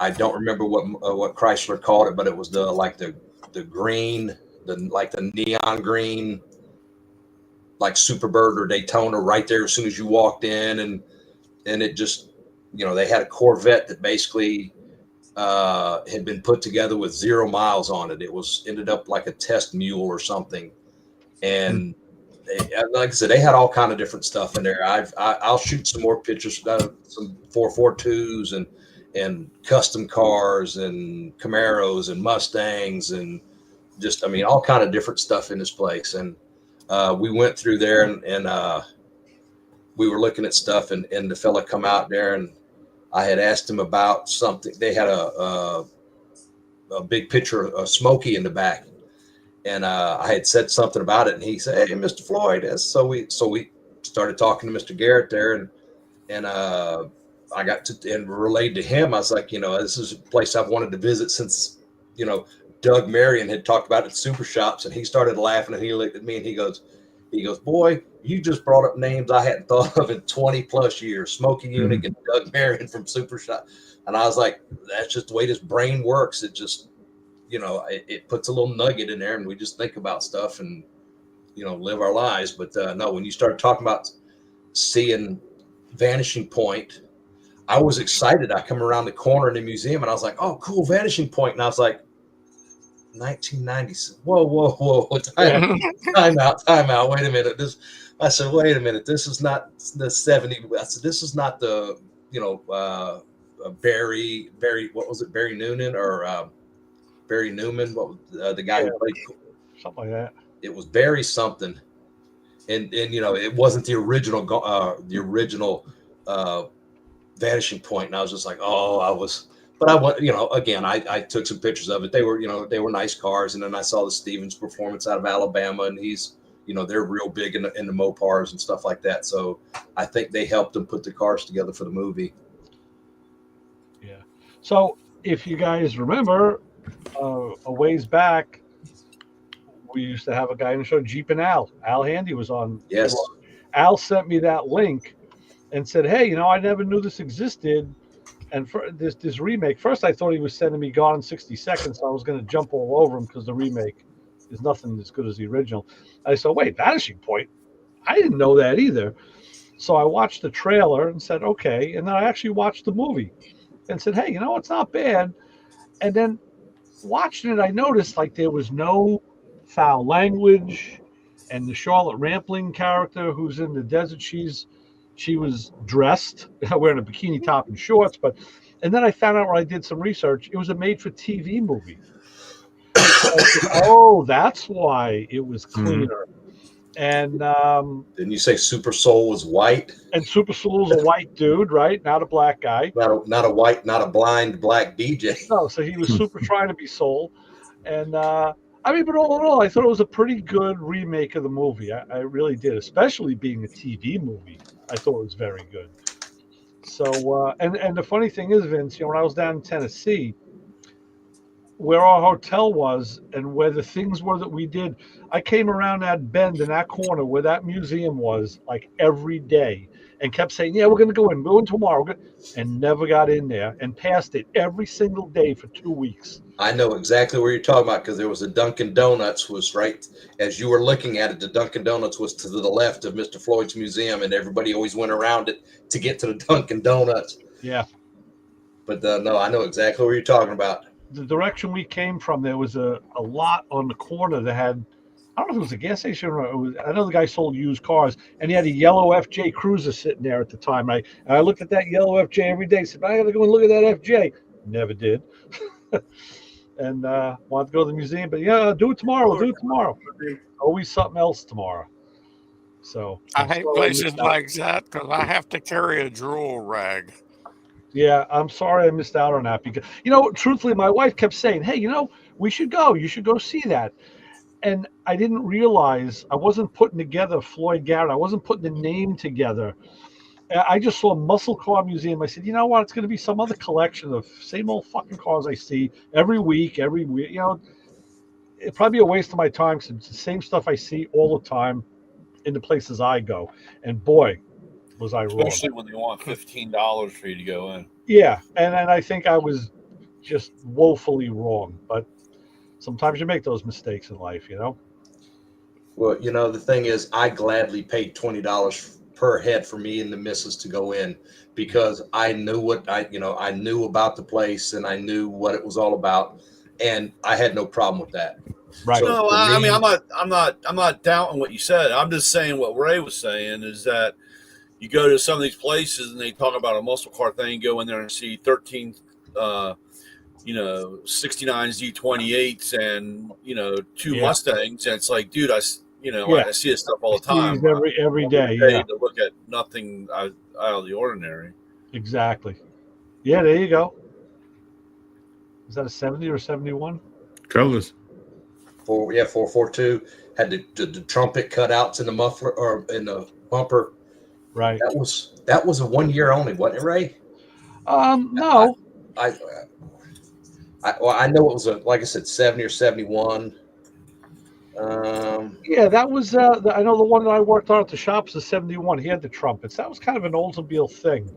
I don't remember what Chrysler called it, but it was the green, the neon green, like Superbird or Daytona right there as soon as you walked in, and it just, they had a Corvette that basically had been put together with 0 miles on it. It ended up like a test mule or something, and like I said, they had all kind of different stuff in there. I'll shoot some more pictures, some 442s and custom cars and Camaros and Mustangs and just, all kind of different stuff in this place. And we went through there and we were looking at stuff, and the fella come out there, and I had asked him about something. They had a big picture of Smokey in the back, and I had said something about it, and he said, "Hey, Mr. Floyd." So we started talking to Mr. Garrett there, and I got to and relayed to him. I was like, this is a place I've wanted to visit since, Doug Marion had talked about it at Super Shops, and he started laughing, and he looked at me and he goes, "Boy, you just brought up names I hadn't thought of in 20 plus years. Smokey Unick and Doug Marion from Super Shop." And I was like, that's just the way this brain works. It just, it puts a little nugget in there, and we just think about stuff and, live our lives. But no, when you start talking about seeing Vanishing Point, I was excited. I come around the corner in the museum and I was like, "Oh, cool, Vanishing Point." And I was like, 1990s. Whoa. Time out. Wait a minute. I said, wait a minute. This is not the 70s. I said, this is not the, Barry, what was it? Barry Noonan or Barry Newman? What was the guy who played? Something like that. It was Barry something. And it wasn't the original Vanishing Point. And I was just like, but I went, again, I took some pictures of it. They were nice cars. And then I saw the Stevens performance out of Alabama, and he's, they're real big in the Mopars and stuff like that. So I think they helped them put the cars together for the movie. Yeah. So if you guys remember, a ways back, we used to have a guy in the show, Jeep and Al. Al Handy was on. Yes. Al sent me that link and said, "Hey, I never knew this existed." And for this remake, first I thought he was sending me Gone in 60 Seconds, so I was going to jump all over him because the remake is nothing as good as the original. I said, "Wait, Vanishing Point? I didn't know that either." So I watched the trailer and said, "Okay," and then I actually watched the movie and said, "Hey, it's not bad." And then watching it, I noticed like there was no foul language, and the Charlotte Rampling character who's in the desert, she was dressed wearing a bikini top and shorts, and then I found out when I did some research, it was a made-for-TV movie. Oh, that's why it was cleaner. And didn't you say Super Soul was white? And Super Soul's a white dude, right? Not a black guy. Not a blind black DJ. No, so he was super trying to be Soul, and but all in all, I thought it was a pretty good remake of the movie. I really did, especially being a TV movie. I thought it was very good. So, and the funny thing is, Vince, when I was down in Tennessee, where our hotel was and where the things were that we did, I came around that bend in that corner where that museum was like every day and kept saying, "Yeah, we're going to go in tomorrow," and never got in there and passed it every single day for 2 weeks. I know exactly where you're talking about because there was a Dunkin' Donuts was right as you were looking at it. The Dunkin' Donuts was to the left of Mr. Floyd's museum, and everybody always went around it to get to the Dunkin' Donuts. Yeah. But no, I know exactly where you're talking about. The direction we came from, there was a lot on the corner that had, I don't know if it was a gas station or I know the guy sold used cars, and he had a yellow FJ Cruiser sitting there at the time. And I looked at that yellow FJ every day. Said, "I got to go and look at that FJ." Never did. And wanted to go to the museum, but yeah, do it tomorrow. We'll do it tomorrow. Always something else tomorrow. So I hate places like that because I have to carry a drool rag. Yeah, I'm sorry I missed out on that because, truthfully, my wife kept saying, "Hey, we should go. You should go see that." And I didn't realize I wasn't putting together Floyd Garrett. I wasn't putting the name together. I just saw Muscle Car Museum. I said, "You know what? It's going to be some other collection of same old fucking cars I see every week. It'd probably be a waste of my time because it's the same stuff I see all the time in the places I go." And boy, was I wrong. Especially when they want $15 for you to go in. Yeah, and I think I was just woefully wrong. But sometimes you make those mistakes in life, Well, the thing is, I gladly paid $20 per head for me and the missus to go in because I knew what I knew about the place and I knew what it was all about, and I had no problem with that. Right. So no, I'm not doubting what you said. I'm just saying what Ray was saying is that you go to some of these places and they talk about a muscle car thing, go in there and see 13 69 Z28s and 2 Mustangs, and it's like, dude, I see this stuff all the time. Every day. Yeah. To look at nothing out of the ordinary. Exactly. Yeah, there you go. Is that a 70 or 71? Colors. 442 had the trumpet cutouts in the muffler or in the bumper. Right. That was a 1 year only, wasn't it, Ray? No. I know it was like I said, 70 or 71. Yeah, that was. I know the one that I worked on at the shop was a 71. He had the trumpets. That was kind of an Oldsmobile thing.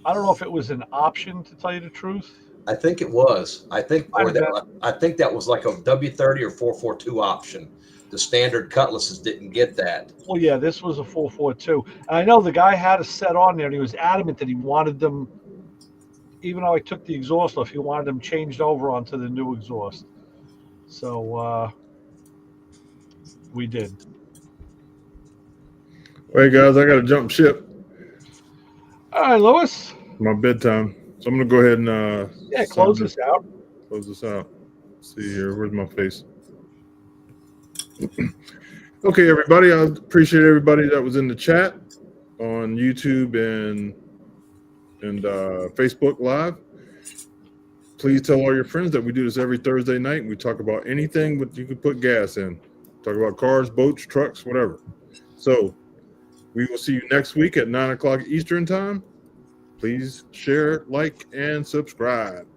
I don't know if it was an option, to tell you the truth. I think it was. I think that was like a W30 or 442 option. The standard Cutlasses didn't get that. Well, yeah, this was a 442. And I know the guy had a set on there, and he was adamant that he wanted them, even though I took the exhaust off, he wanted them changed over onto the new exhaust. So we did. Hey, guys, I got to jump ship. All right, Lewis. My bedtime. So I'm going to go ahead and close this out. Close this out. Let's see here. Where's my face? Okay, everybody. I appreciate everybody that was in the chat on YouTube and Facebook Live. Please tell all your friends that we do this every Thursday night. And we talk about anything that you can put gas in. Talk about cars, boats, trucks, whatever. So we will see you next week at 9 o'clock Eastern time. Please share, like, and subscribe.